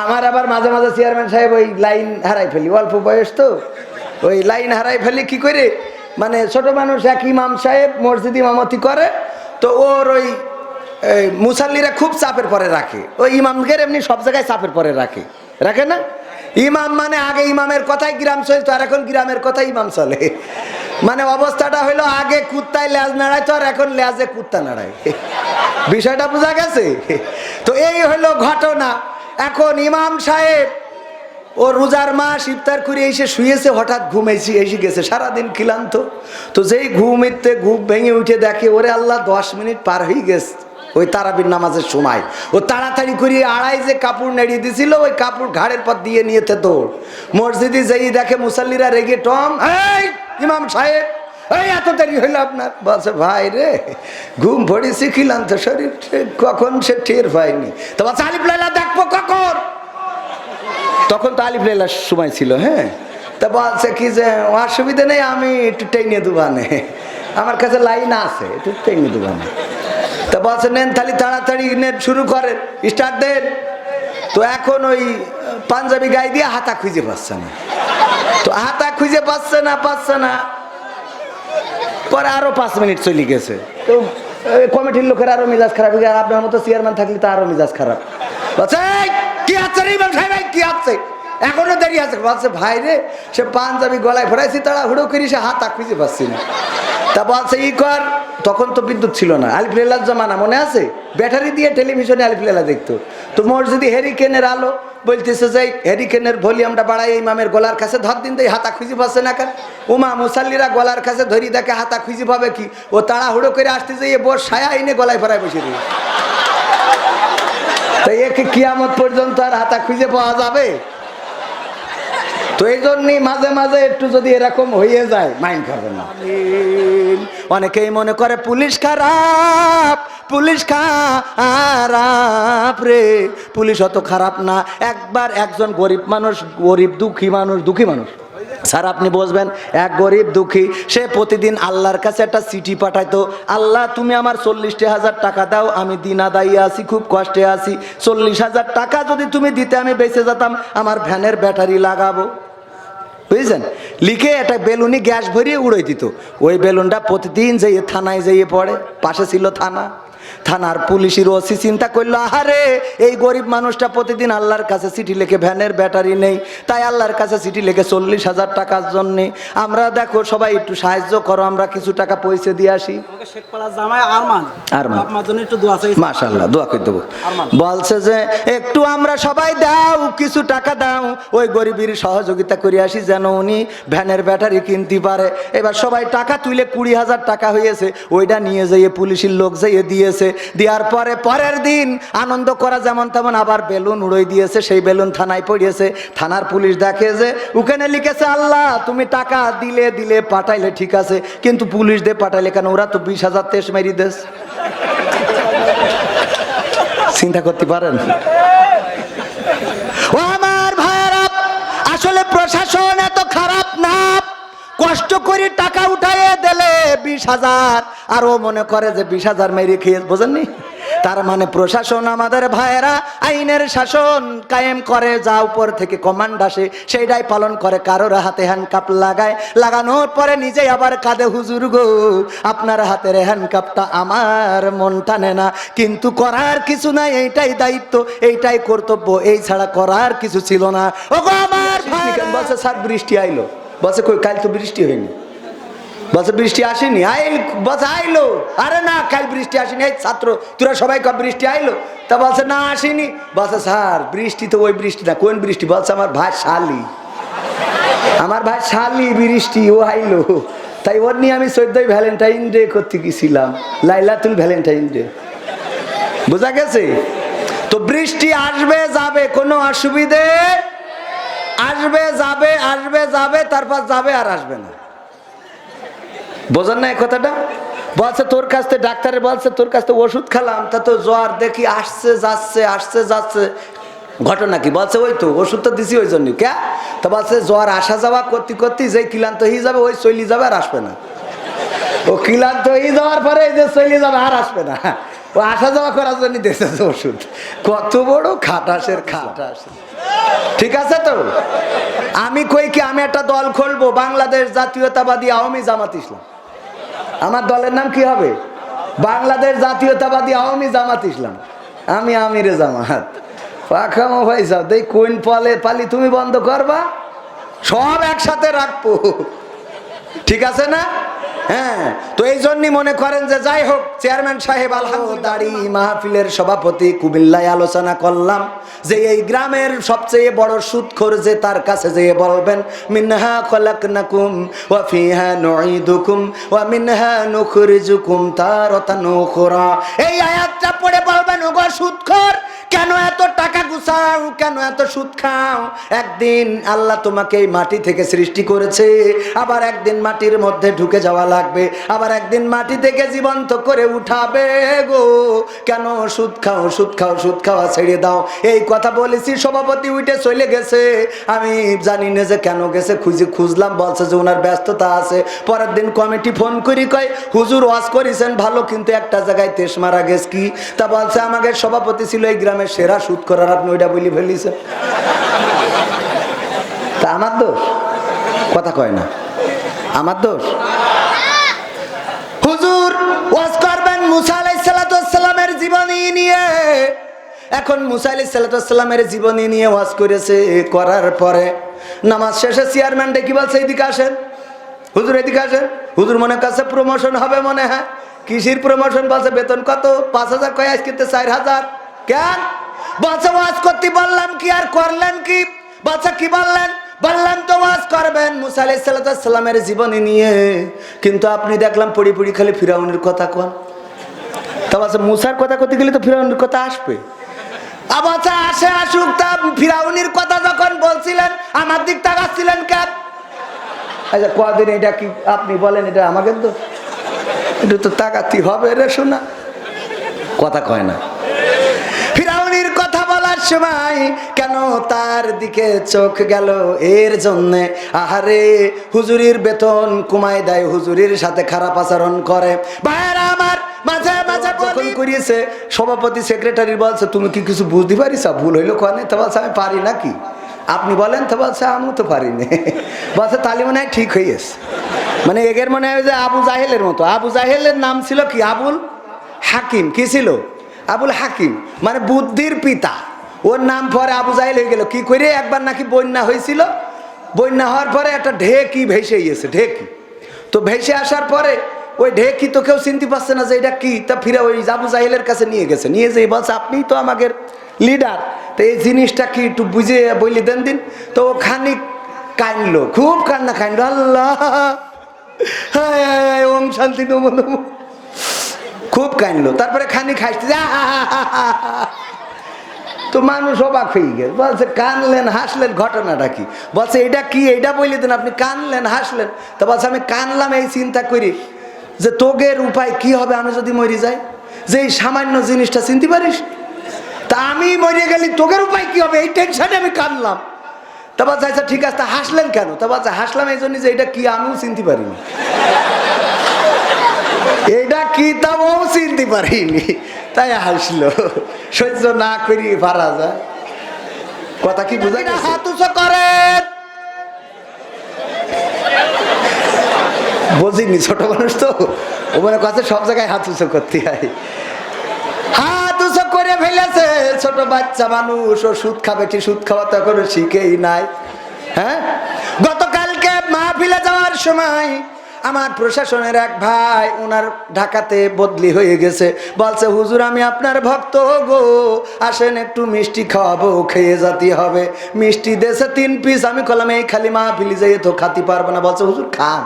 আমার আবার মাঝে মাঝে চেয়ারম্যান সাহেব ওই লাইন হারাই ফেলি, অল্প বয়স তো, ওই লাইন হারাই ফেলি কি করে, মানে ছোট মানুষ এক ইমাম সাহেব মসজিদ ইমামতি করে, তো ওর ওই মুসাল্লিরা খুব চাপের পরে রাখে, ওই ইমামকে এমনি সব জায়গায় চাপের পরে রাখে, রাখে না? ইমাম মানে আগে ইমামের কথাই গ্রাম চলতো, আর এখন গ্রামের কথাই ইমাম চলে। মানে অবস্থাটা হলো আগে কুত্তায় লেজ নাড়াইতো, আর এখন লেজে কুত্তা নাড়ায়। বিষয়টা বোঝা গেছে? তো এই হলো ঘটনা। এখন ইমাম সাহেব ও রোজার মাস ইফতার করে এসে শুয়েছে, হঠাৎ ঘুমেছি এসে গেছে, সারাদিন ক্লান্ত, তো যেই ঘুমেতে ঘুম ভেঙে উঠে দেখে ওরে আল্লাহ 10 মিনিট পার হয়ে গেছে ওই তারাবির নামাজের সময়। ও তাড়াতাড়ি করে আড়াই যে কাপড় নেড়িয়ে দিছিল ওই কাপড় ঘাড়ের পর দিয়ে নিয়েছে দৌড় মসজিদে, যেই দেখে মুসাল্লিরা রেগে টম, এই ইমাম সাহেব এই এত দেরি হইলো আপনার? বলছে ভাই রে ঘুম পড়েছি ক্লান্ত শরীর, কখন সে টের পায়নি। তো বলছে আলিফ লাইলা দেখবো কখন? তখন তো আলিফ লাইলার সময় ছিল। হ্যাঁ, তা বলছে কি যে অসুবিধা নেই, আমি একটু টেনে দুবানে, আমার কাছে লাইন আছে, একটু টেনে দুবানে। তা বলছে নেন তাহলে তাড়াতাড়ি নেন, শুরু করেন, স্টার্ট দেন। তো এখন ওই পাঞ্জাবি গায়ে দিয়ে হাতা খুঁজে পাচ্ছে না, তো হাতা খুঁজে পাচ্ছে না, পরে আরো 5 মিনিট চলে গেছে। তো কমিটির লোকের আরো মেজাজ খারাপ, আপনার মতো চেয়ারম্যান থাকলে তো আরো মেজাজ খারাপ। বলছে কি আছে রে ইমাম সাহেব, কি আছে, এখনো দেরি আছে? বলছে ভাই রে সে পাঞ্জাবি গলায় ভরাইছি, তাড়াহুড়ো করি, সে হাতা খুঁজে পাচ্ছি না। তা বলছে ই কর, তখন তো বিদ্যুৎ ছিল না, আলিফ লাইলার জমানা মনে আছে, ব্যাটারি দিয়ে টেলিভিশনে আলিফ লাইলা দেখতো। তো মসজিদে হেরিকেনের আলো, বলতেছে যে হেরিকেনের ভলিউমটা বাড়াই, ইমামের গলার কাছে ধর দিন, দেয় হাতা খুঁজে পাচ্ছে না কেন? উমা মুসাল্লিরা গলার কাছে ধরি দেখে হাতা খুঁজে পাবে কি, ও তাড়াহুড়ো করে আসতে যাইয়ে বোর সায়া এনে গলায় ভরায় বসে দিয়ে, তো একে কিয়ামত পর্যন্ত আর হাতা খুঁজে পাওয়া যাবে? তো এই জন্যই মাঝে মাঝে একটু যদি এরকম হয়ে যায় মাইন্ড করবেন না। অনেকেই মনে করে পুলিশ খারাপ, পুলিশ খারাপ রে, পুলিশ অত খারাপ না। একবার একজন গরিব মানুষ, গরিব দুঃখী মানুষ স্যার আপনি বসবেন, এক গরিব দুঃখী সে প্রতিদিন আল্লাহর কাছে একটা চিঠি পাঠাইতো, আল্লাহ তুমি আমার 40,000 টাকা দাও, আমি দিন আদায়ী আছি, খুব কষ্টে আছি, 40,000 টাকা যদি তুমি দিতে আমি বেঁচে যেতাম, আমার ভ্যানের ব্যাটারি লাগাবো, বুঝছেন? লিখে একটা বেলুনি গ্যাস ভরিয়ে উড়াই দিত। ওই বেলুনটা প্রতিদিন যেয়ে থানায় যেয়ে পড়ে, পাশে ছিল থানার পুলিশের ওসি চিন্তা করলো, আহারে এই গরিব মানুষটা প্রতিদিন আল্লাহর কাছে চিঠি লিখে, ভ্যানের ব্যাটারি নেই, তাই আল্লাহর কাছে চিঠি লিখে 40,000 টাকার জন্যে, আমরা দেখো সবাই একটু সাহায্য করো, আমরা কিছু টাকা পয়সা দিয়ে আসি। মাশাআল্লাহ দোয়া করে দেবো। বলছে যে একটু আমরা সবাই দাও, কিছু টাকা দাও, ওই গরিবের সহযোগিতা করে আসি যেন উনি ভ্যানের ব্যাটারি কিনতে পারে। এবার সবাই টাকা তুলে 20,000 টাকা হয়েছে, ওইটা নিয়ে যেয়ে পুলিশের লোক যেয়ে দিয়েছে। দেওয়ার পরে পরের দিন আনন্দ করা যেমন তেমন আবার বেলুন উড়াই দিয়েছে, সেই বেলুন থানায় পড়িয়েছে। থানার পুলিশ দেখে যে ওখানে লিখেছে আল্লাহ তুমি টাকা দিলে পাঠাইলে ঠিক আছে, কিন্তু পুলিশ দিয়ে পাঠাইলে কেন? ওরা তো 20,000 তেজ মেরি দেশ। চিন্তা করতে পারেন? ও আমার ভাইরা, আসলে প্রশাসন এত খারাপ না, কষ্ট করে টাকা উঠাইয়ে দিলে 20,000, আর ও মনে করে যে 20,000 মেরে খেয়ে, বোঝেননি? তার মানে প্রশাসন আমাদের ভাইয়েরা আইনের শাসন কায়েম করে, যা উপর থেকে কমান্ড আসে সেইটাই পালন করে। কারোর হাতে হ্যান্ডকাপ লাগানোর পরে নিজেই আবার কাঁদে, হুজুর গো আপনার হাতের হ্যান্ডকাপটা আমার মন টানে না, কিন্তু করার কিছু নাই, এইটাই দায়িত্ব, এইটাই কর্তব্য, এই ছাড়া করার কিছু ছিল না। ও গো আমার ভাই, বলছে স্যার বৃষ্টি আইলো। বলছে কই, কাল তো বৃষ্টি হয়নি। বলছে বৃষ্টি আসেনি, বলছে আইলো। আরে না কাল বৃষ্টি আসেনি, এই ছাত্র তোরা সবাই কব বৃষ্টি আইলো? তা বলছে না আসেনি। বলছে স্যার বৃষ্টি তো ওই বৃষ্টি না। কোন বৃষ্টি? বলছে আমার ভাই শালি বৃষ্টি, ও আইলো। তাই ওর নিয়ে আমি 14ই ভ্যালেন্টাইন ডে করতে গেছিলাম, লাইলাতুল ভ্যালেন্টাইন ডে, বোঝা গেছে? তো বৃষ্টি আসবে যাবে, কোনো অসুবিধে, আসবে যাবে, তারপর যাবে আর আসবে না, বোঝেন না এই কথাটা? বলছে তোর কাছ থেকে ডাক্তারে বলছে তোর কাছ থেকে ওষুধ খেলাম, তা তো জ্বর দেখি আসছে যাচ্ছে, ঘটনা কি? বলছে ওই তো ওষুধ তো দিছি ওই জন্য। কে? তা বলছে জ্বর আসা যাওয়া করতে যেই ক্লান্ত হয়ে যাবে ওই চলে যাবে আর আসবে না, ও ক্লান্ত হয়ে যাওয়ার পরে এই যে চলে যাবে আর আসবে না। ও আসা যাওয়া করার জন্য দিতেছে ওষুধ। কত বড় খাটাসের খাটাস। ঠিক আছে তো, আমি কই কি আমি একটা দল খুলবো, বাংলাদেশ জাতীয়তাবাদী আওয়ামী জামাত ইসলাম। আমার দলের নাম কি হবে? বাংলাদেশ জাতীয়তাবাদী আওয়ামী জামাত ইসলাম। আমি আমিরে জামাত। পাখামো ভাই সাহেব, দেখ কোন পালি তুমি বন্ধ করবা, সব একসাথে রাখবো। ঠিক আছে না? হ্যাঁ, তো এই জন্যই মনে করেন যে যাই হোক, চেয়ারম্যান সাহেব আলহামদুলিল্লাহ দাড়ি মাহফিলের সভাপতি কুমিল্লায় আলোচনা করলাম যে এই গ্রামের সবচেয়ে বড় সুদখোর যে, তার কাছে যেয়ে বলবেন মিনহা খলাকনাকুম ওয়া ফিহা নুঈদুকুম ওয়া মিনহা নুখরিজুকুম তারাতান উখরা। এই আয়াতটা পড়ে বলবেন, ওগো সুদখোর, কেন এত টাকা গুছাও, কেন এত সুদ খাও? একদিন আল্লাহ তোমাকে এই মাটি থেকে সৃষ্টি করেছে, আবার একদিন মাটির মধ্যে ঢুকে যাওয়া লাগবে, আবার একদিন মাটি থেকে জীবন্ত করে উঠাবে গো। কেন সুদ খাও, সুদ খাও, সুদ খাওয়া ছেড়ে দাও। এই কথা বলেছি, সভাপতি উঠে চলে গেছে। আমি জানি না যে কেন গেছে, খুঁজলাম, বলছে যে ওনার ব্যস্ততা আছে। পরের দিন কমিটি ফোন করি, কয় হুজুর ওয়াজ করেছেন ভালো, কিন্তু একটা জায়গায় তেশ মারা গেছে। কি? তা বলছে আমাদের সভাপতি ছিল এই গ্রামের সেরা সুদ করার, আপনি ওইটা বলি ফেলিছেন। তা আমার দোষ? কথা কয় না, আমার দোষ? হুজুর ওয়াজ করবেন মুসা আলাইহিস সালামের জীবনী নিয়ে। এখন মুসা আলাইহিস সালামের জীবনী নিয়ে ওয়াজ করেছে, করার পরে নামাজ শেষে চেয়ারম্যান ডেকে বলছে এদিকে আসেন হুজুর, এদিকে আসেন। হুজুর মনে কাছে প্রমোশন হবে মনে হয়। কিসির প্রমোশন? বলছে বেতন কত? 5,000। কয় আজকে 4,000। কেন? বলছে ওয়াজ করতে বললাম কি আর করলেন কি? বলছে কি বললেন? বললাম তো ওয়াজ করবেন মুসা আলাইহিস সালামের জীবনী নিয়ে, কিন্তু আপনি দেখলাম পড়ি পড়ি খালি ফিরাউনের কথা কন। তা বলছে মুসার কথা করতে গেলে তো ফিরাউনের কথা আসবে। আবার আসে, আসুক। তা ফিরাউনের কথা যখন বলছিলেন আমার দিক তাকাচ্ছিলেন কেন? আচ্ছা কদিন এটা কি আপনি বলেন, এটা আমাকে তো এটা তো তাকাতি হবে রে শোনা। কথা কয় না। ফিরাউনের কথা বলার সময় কেন তার দিকে চোখ গেল? এর জন্যে আহারে হুজুরির বেতন কমায় দেয়, হুজুরির সাথে খারাপ আচরণ করে। ভাইরা আমার, মাঝে মাঝে যখন করিয়েছে সভাপতি সেক্রেটারি বলছে তুমি কি কিছু বুঝতে পারিস? ভুল হইলো কনে? তো বলছে আমি পারি নাকি, আপনি বলেন। তো বলছে আমি তো পারিনি। বলছে তালি মনে হয় ঠিক হয়েছে। মানে এগের মনে হয় যে আবু জাহেলের মতো। আবু জাহেলের নাম ছিল কি? আবুল হাকিম। কি ছিল? আবুল হাকিম, মানে বুদ্ধির পিতা। ওর নাম পরে আবু জাহেল হয়ে গেল। কি করে? একবার নাকি বন্যা হয়েছিল, বন্যা হওয়ার পরে একটা ঢেকি ভেসে গিয়েছে, ঢেকি। তো ভেসে আসার পরে ওই ঢেকি তো কেউ চিনতে পারছে না যে এটা কি। তা ফিরে ওই আবু জাহেলের কাছে নিয়ে গেছে, নিয়ে যেয়ে বলছে আপনিই তো আমাদের লিডার, তো এই জিনিসটা কি একটু বুঝে বলি দেন দিন। তো ও খানিক কাঁদলো, খুব কান্না কাঁদলো, আল্লাহ ওম শান্তি নম নম, খুব কাঁদলো। তারপরে খানিক হাসতে, তো মানুষ অবাক হয়ে গেল। বলছে কানলেন হাসলেন, ঘটনাটা কি? বলছে এটা কি, এইটা বলে দেন। আপনি কানলেন হাসলেন। তো বলছে আমি কানলাম এই চিন্তা করি যে তোগের উপায় কি হবে আমি যদি মরে যাই, যে এই সামান্য জিনিসটা চিনতে পারিস, তা আমি মরে গেলি তোগের উপায় কি হবে, এই টেনশনে আমি কানলাম। তা বলছে আচ্ছা ঠিক আছে, তা হাসলেন কেন? তা বলছে হাসলাম এই জন্য যে এটা কি আমিও চিনতে পারিনি। এটা কি তাও চিনতে পারিনি, তাই হাসলো। সহ্য না করি পারা যায়। কথা কি বুঝা গেছে? হাত উঁচু করেন। বুঝিনি, ছোট মানুষ তো, ও মনে কথা সব জায়গায় হাত উঁচু করতে হয়। হাত উঁচু করে ফেলেছে ছোট বাচ্চা মানুষ। ও সুদ খাবে, সুদ খাওয়া তো এখনো শিখেই নাই। হ্যাঁ, গতকালকে মাহফিলে যাওয়ার সময় আমার প্রশাসনের এক ভাই, ওনার ঢাকাতে বদলি হয়ে গেছে, বলছে হুজুর আমি আপনার ভক্ত গো, আসেন একটু মিষ্টি খাওয়াবো, খেয়ে যেতে হবে। মিষ্টি দেশে 3 পিস। আমি বললাম এই খালি মাহফিলে যাই তো খাতে পারবো না। বলছে হুজুর খান।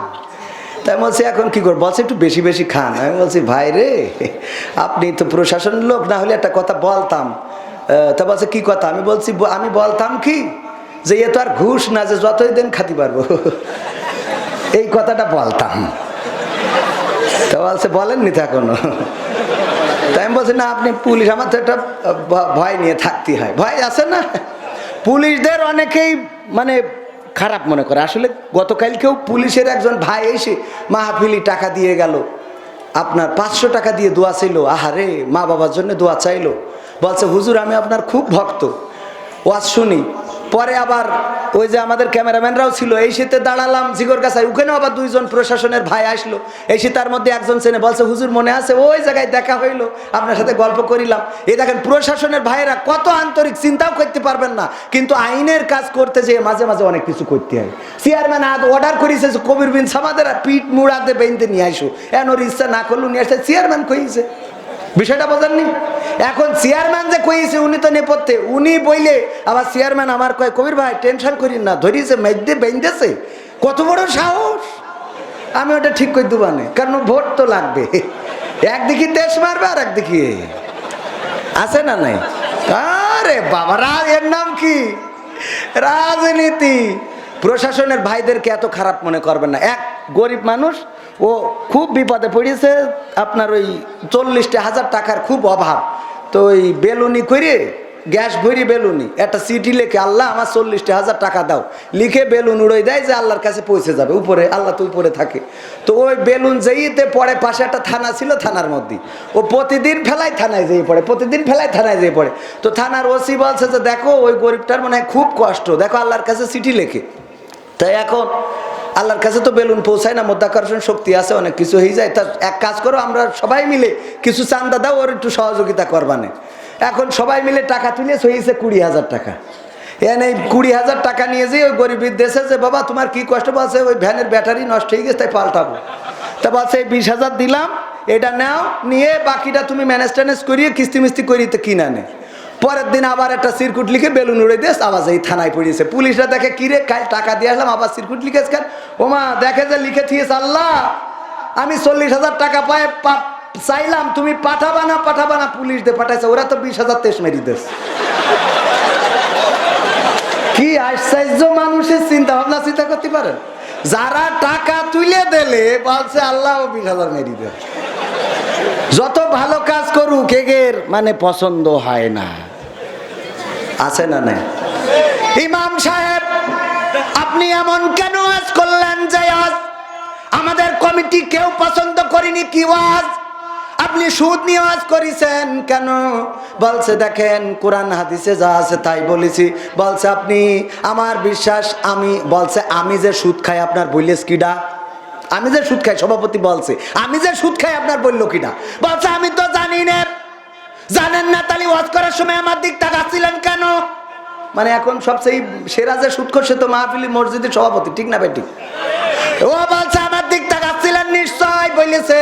তাই বলছি এখন কি করবো? বলছে একটু বেশি বেশি খান। আমি বলছি ভাই রে, আপনি তো প্রশাসনের লোক, না হলে একটা কথা বলতাম। তা বলছে কি কথা? আমি বলছি আমি বলতাম কি যে এ তো আর ঘুষ না যে যতই দিন খাতে পারবো, এই কথাটা বলতাম। তো বলছে বলেননি তো এখনো? তাই আমি বলছি না আপনি পুলিশ, আমার তো একটা ভয় নিয়ে থাকতে হয়। ভয় আছে না, পুলিশদের অনেকেই মানে খারাপ মনে করে। আসলে গতকালকেও পুলিশের একজন ভাই এসে মাহফিলি টাকা দিয়ে গেল, আপনার 500 টাকা দিয়ে দোয়া চাইলো। আহারে, মা বাবার জন্য দোয়া চাইলো। বলছে হুজুর আমি আপনার খুব ভক্ত, ওয়াজ শুনি। পরে আবার ওই যে আমাদের ক্যামেরাম্যানরাও ছিল, এই শীতে দাঁড়ালাম জিগর কাছায়, ওখানেও আবার 2 জন প্রশাসনের ভাই আসলো। এই শীতার মধ্যে একজন চেনে, বলছে হুজুর মনে আছে ওই জায়গায় দেখা হইলো, আপনার সাথে গল্প করিলাম। এই দেখেন প্রশাসনের ভাইয়েরা কত আন্তরিক, চিন্তাও করতে পারবেন না, কিন্তু আইনের কাজ করতে যেয়ে মাঝে মাঝে অনেক কিছু করতে হয়। চেয়ারম্যান অর্ডার করেছে কবির বিন সামাদের পিঠ মুড়াতে বেঁধে নিয়ে আসো, এন ওর ইচ্ছা না করলো নিয়ে আসতে, চেয়ারম্যান কইছে। বিষয়টা বোঝেননি? এখন চেয়ারম্যান যে কইছে উনি তো নেপথ্যে, উনি বইলে আবার চেয়ারম্যান আমার কয় কবির ভাই টেনশন করিন না, ধরিয়েছে মেঘদে বেঁধেছে, কত বড় সাহস। আমি ওটা ঠিক করে দেবো না, কারণ ভোট তো লাগবে, একদিকে দেশ মারবে আর একদিকে আছে না নাই। আরে বাবা, এর নাম কি রাজনীতি। প্রশাসনের ভাইদেরকে এত খারাপ মনে করবেন না। এক গরিব মানুষ, ও খুব বিপদে পড়েছে, আপনার ওই 40,000 টাকার খুব অভাব। তো ওই বেলুনি করে গ্যাস ভরি বেলুনি একটা চিঠি লিখে, আল্লাহ আমার 40,000 টাকা দাও, লিখে বেলুন উড়ে দেয় যে আল্লাহর কাছে পৌঁছে যাবে উপরে, আল্লাহ তো উপরে থাকে। তো ওই বেলুন যেইতে পড়ে, পাশে একটা থানা ছিল, থানার মধ্যে ও প্রতিদিন ফেলায় থানায় যেয়ে পড়ে, প্রতিদিন ফেলায় থানায় যেয়ে পড়ে। তো থানার ওসি বলছে যে দেখো ওই গরিবটার মনে হয় খুব কষ্ট, দেখো আল্লাহর কাছে চিঠি লেখে। তাই এখন আল্লাহর কাছে তো বেলুন পৌঁছায় না, মধ্যাকর্ষণ শক্তি আছে, অনেক কিছু হয়ে যায়। তা এক কাজ করো, আমরা সবাই মিলে কিছু চান্দা দাও, ওর একটু সহযোগিতা করবানে। এখন সবাই মিলে টাকা তুলে হয়েছে 20,000 টাকা। এই 20,000 টাকা নিয়ে যেয়ে ওই গরিবের দেশে যে বাবা তোমার কি কষ্ট, বলছে ওই ভ্যানের ব্যাটারি নষ্ট হয়ে গেছে তাই পাল্টাবো। তা বলছে এই 20,000 দিলাম, এটা নাও, নিয়ে বাকিটা তুমি ম্যানেজ ট্যানেজ করিয়ে কিস্তি মিস্তি করিয়ে কিনা নে। পরের দিন আবার একটা সিরকুট লিখে বেলুন উড়ে দিয়েছে, আবার এই থানায় পড়িয়েছে। পুলিশরা দেখে কিরে কাল টাকা দিয়ে আসলাম, আবার সিরকুট লিখেছে কেন? ওমা দেখে যে লিখে থিয়েছে, আল্লাহ আমি 40,000 টাকা পায় চাইলাম, তুমি পাঠাবা না, পুলিশ দিয়ে পাঠাইছে, ওরা তো 20,000 তেস মেরি দেশ। কি আশ্চর্য মানুষের চিন্তা ভাবনা, চিন্তা করতে পারেন? যারা টাকা তুলে দিলে বলছে আল্লাহ 20,000 মেরি দেশ। যত ভালো কাজ করুক এগের মানে পছন্দ হয় না, আছে না নাই? ইমাম সাহেব আপনি এমন কেন ওয়াজ করলেন যে আজ আমাদের কমিটি কেউ পছন্দ করেনি? কি ওয়াজ? আপনি সুদ নিয়ে ওয়াজ করেছেন কেন? বলছে দেখেন কোরআন হাদিসে যা আছে তাই বলেছি। বলছে আপনি আমার বিশ্বাস, আমি বলছে আমি যে সুদ খাই আপনার বললেস কিডা? আমি যে সুদ খাই, সভাপতি বলছে আমি যে সুদ খাই আপনার বললো কিনা? বলছে আমি তো জানি না। জানেন না তাহলে ওয়াজ করার সময় আমার দিক তাকাচ্ছিলেন কেন? মানে এখন সবচেয়ে সেরা যে সুদ করছে তো মাহফিলি মসজিদের সভাপতি, ঠিক না বেটি? ও বলছে আমার দিক তাকাচ্ছিলেন নিশ্চয়, বলেছে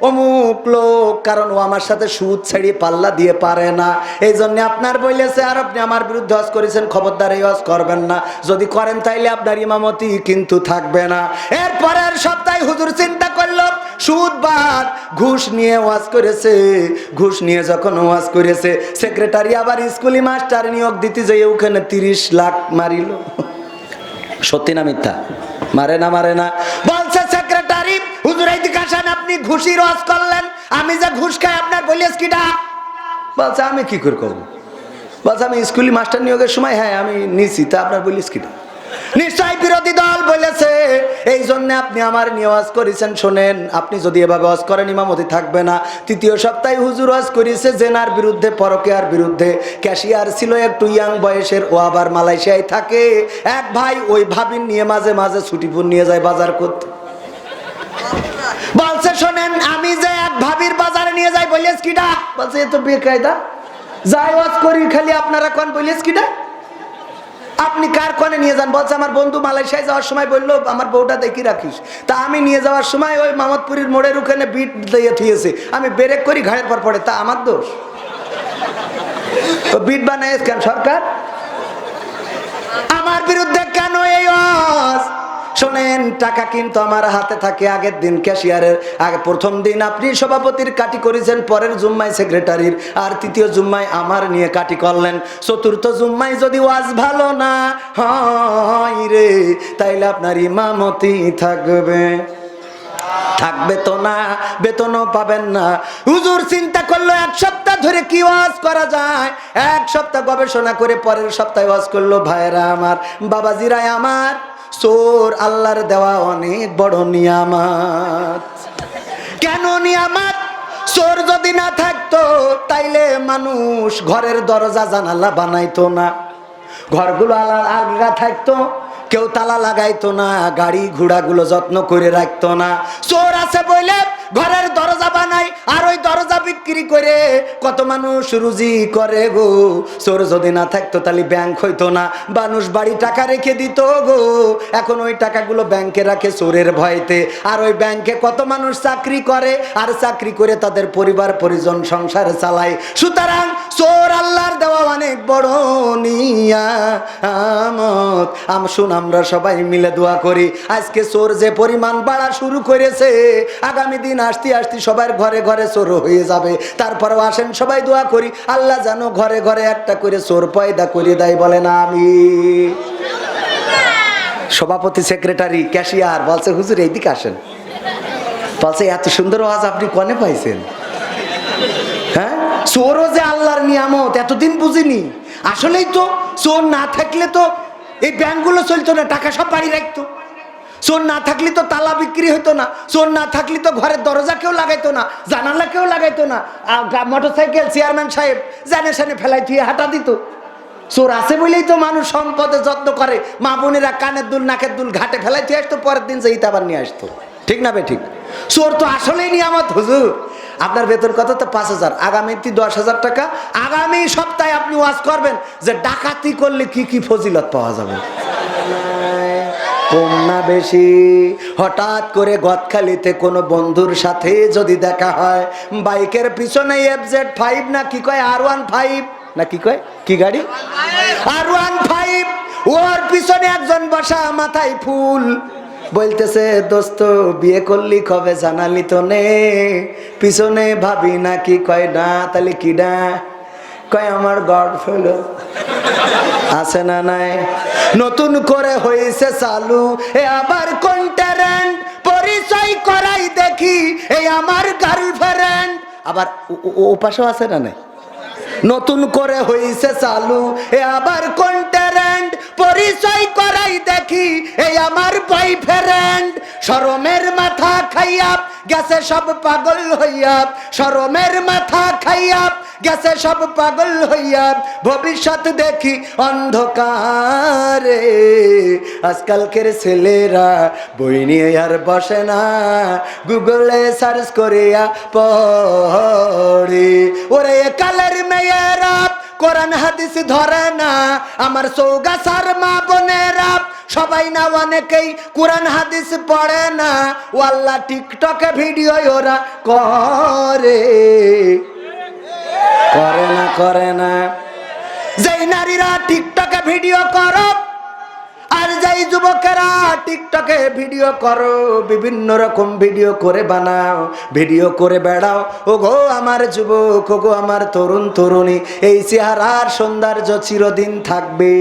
অমুক লোক, কারণ ও আমার সাথে সুদ ছাড়িয়ে পাল্লা দিয়ে পারে না, এই জন্য আপনার বলেছে। আর আপনি আমার বিরুদ্ধে ওয়াজ করেছেন, খবরদার এই ওয়াজ করবেন না, যদি করেন তাইলে আপনার ইমামতি কিন্তু থাকবে না। এরপরের সপ্তাহে হুজুর চিন্তা করলো সুদ বাদ, ঘুষ নিয়ে ওয়াজ করেছে। ঘুষ নিয়ে যখন ওয়াজ করেছে, সেক্রেটারি আবার স্কুলি মাস্টার নিয়োগ দিতে যাই ওখানে 30 লাখ মারিল। সত্যি না মিথ্যা? মারে না বলছে সেক্রেটারি হুজুর এইদিকে আসেন, আপনি ঘুষির ওয়াজ করলেন, আমি যে ঘুষ খাই আপনার বলিস কিডা? বলছে আমি কি করে করবো? বলছে আমি স্কুলি মাস্টার নিয়োগের সময় হ্যাঁ আমি নিছি, তা আপনার বলিস কিডা? নিশ্চয় বিরোধী দল বলেছে, এই জন্য আপনি আমার নিয়ে ওয়াজ করেছেন। শোনেন, আপনি যদি এভাবে ওয়াজ করেন ইমামতি থাকবে না। তৃতীয় সপ্তাহে হুজুর ওয়াজ করেছে জেনার বিরুদ্ধে, পরকীয়ার বিরুদ্ধে। ক্যাশিয়ার ছিল একটু ইয়াং বয়সের, ও আবার মালয়েশিয়ায় থাকে। এক ভাই ওই ভাবিন নিয়ে মাঝে মাঝে ছুটিপুর নিয়ে যায় বাজার করতে। বলছে শোনেন, আমি যে এক ভাবির বাজারে নিয়ে যাই বলিস কিডা? বলছে এ তো বেকায়দা, যাই ওয়াজ করি খালি আপনারা কোন বলিস কিডা? আপনি কার কোণে নিয়ে যান? বলছে আমার বন্ধু মালয়েশিয়ায় যাওয়ার সময় বললো আমার বউটা দেখি রাখিস। তা আমি নিয়ে যাওয়ার সময় ওই মামদপুরের মোড়ের ওখানে বিট দিয়ে থুয়েছে, আমি ব্রেক করি ঘাড়ের পর পড়ে, তা আমার দোষ? বিট বানায় কেন সরকার? আমার বিরুদ্ধে কেন এই ওয়াজ? শোনেন, টাকা কিন্তু আমার হাতে থাকে আগের দিন ক্যাশিয়ারের। আগে প্রথম দিন আপনি সভাপতির কাটি করেছেন, পরের জুম্মায় সেক্রেটারির, আর তৃতীয় জুম্মায় আমার নিয়ে কাটি করলেন। চতুর্থ জুম্মায় যদি ওয়াজ ভালো না হয় রে, তাইলে আপনার ইমামতি থাকবে তো না, বেতনও পাবেন না। হুজুর চিন্তা করলো এক সপ্তাহ ধরে কি ওয়াজ করা যায়। এক সপ্তাহ গবেষণা করে পরের সপ্তাহে ওয়াজ করলো ভাইরা আমার, বাবাজিরাই আমার, চোর আল্লাহর দেওয়া অনেক বড় নিয়ামত, কেন নিয়ামত? চোর যদি না থাকতো তাইলে মানুষ ঘরের দরজা জানালা বানাইতো না, ঘরগুলো আলগা থাকতো, কেউ তালা লাগাইতো না, গাড়ি ঘোড়াগুলো যত্ন করে রাখতো না। চোর আছে বলে ঘরের দরজা বানাই, আর ওই দরজা বিক্রি করে কত মানুষ রুজি করে গো। চোর যদি না থাকতো তাহলে ব্যাংক হইতো না, মানুষ বাড়ি টাকা রেখে দিত গো। এখন ওই টাকাগুলো ব্যাংকে রাখে চোরের ভয়তে, আর ওই ব্যাংকে কত মানুষ চাকরি করে, আর চাকরি করে তাদের পরিবার পরিজন সংসার চালায়। সুতরাং চোর আল্লাহর দেওয়া অনেক বড় নিয়ামত। শুন, আমরা সবাই মিলে দোয়া করি, আজকে চোর যে পরিমাণ বাড়া শুরু করেছে, আগামী দিন আসতে আসতে সবার ঘরে ঘরে চোর হয়ে যাবে। তারপরেও আসেন সবাই দোয়া করি, আল্লাহ যেন ঘরে ঘরে একটা করে চোর পয়দা করে দেয়, বলে না আমি। সভাপতি, সেক্রেটারি, ক্যাশিয়ার বলছে হুজুর এইদিকে আসেন। বলছে এত সুন্দর আওয়াজ আপনি কনে পাইছেন? হ্যাঁ, চোরও যে আল্লাহর নিয়ামত এতদিন বুঝিনি। আসলেই তো চোর না থাকলে তো এই ব্যাংকগুলো চলতো না, টাকা সব বাড়ি রাখতো। চোর না থাকলে তো তালা বিক্রি হতো না, চোর না থাকলে তো ঘরের দরজা কেউ লাগাইতো না, জানালা কেউ লাগাইতো না, মোটরসাইকেল চেয়ারম্যান সাহেব জানে সানে ফেলাই থুয়ে হাঁটা দিত। চোর আছে বলেই তো মানুষ সম্পদে যত্ন করে, মা বোনেরা কানের দুল নাকের দুল ঘাটে ফেলাই থুয়ে আসতো, পরের দিন যে আবার নিয়ে আসতো। ঠিক না বে ঠিক? চোর তো আসলেই নিয়ামত হুজুর। আপনার বেতন কত? তো 5,000, আগামীতে 10,000 টাকা। আগামী সপ্তাহে আপনি ওয়াজ করবেন যে ডাকাতি করলে কি কি ফজিলত পাওয়া যাবে। কম না বেশি? হঠাৎ করে গদখালিতে কোনো বন্ধুর সাথে যদি দেখা হয়, বাইকের পিছনে FZ5 না কি কয় R15 না কি কয়, কি গাড়ি R15, ওর পিছনে একজন বসা, মাথায় ফুল, বলতেছে দোস্ত বিয়ে করলি কবে জানালি তো নে? পিছনে ভাবি না কি কয় না, তাহলে কি না কয় আমার গার্লফ্রেন্ড আছে না নাই, নতুন করে হয়েছে চালু, এ আবার কোন ট্যালেন্ট, পরিচয় করাই দেখি এই আমার গার্লফ্রেন্ড। আবার ও পাশেও আছে না নাই, নতুন করে হয়েছে চালু, এ আবার কোন ট্যালেন্ট, পরিচয় করাই দেখি এই আমার বয়ফ্রেন্ড। শরমের মাথা খাইয়া গেছে সব পাগল হইয়া, শরমের মাথা খাইয়া গেছে সব পাগল হইয়া, ভবিষ্যৎ দেখি অন্ধকারে। আজকালকের ছেলেরা বই নিয়ে আর বসে না, গুগলে সার্চ করিয়া পড়ে। ওরে কালের মেয়েরা কোরআন হাদিস ধরে না, আমার চৌগাছার মা বোনেরা সবাই না অনেকেই কোরআন হাদিস পড়ে না, ওয়াল্লাহ টিকটকে ভিডিও ওরা করে করে না। যেই নারীরা টিকটকে ভিডিও করো, আর যেই যুবকেরা টিকটকে ভিডিও করো, বিভিন্ন রকম ভিডিও করে বানাও, ভিডিও করে বেড়াও, ও গো আমার যুবক, ও গো আমার তরুণ তরুণী, এই চেহারার সৌন্দর্য চিরদিন থাকবে।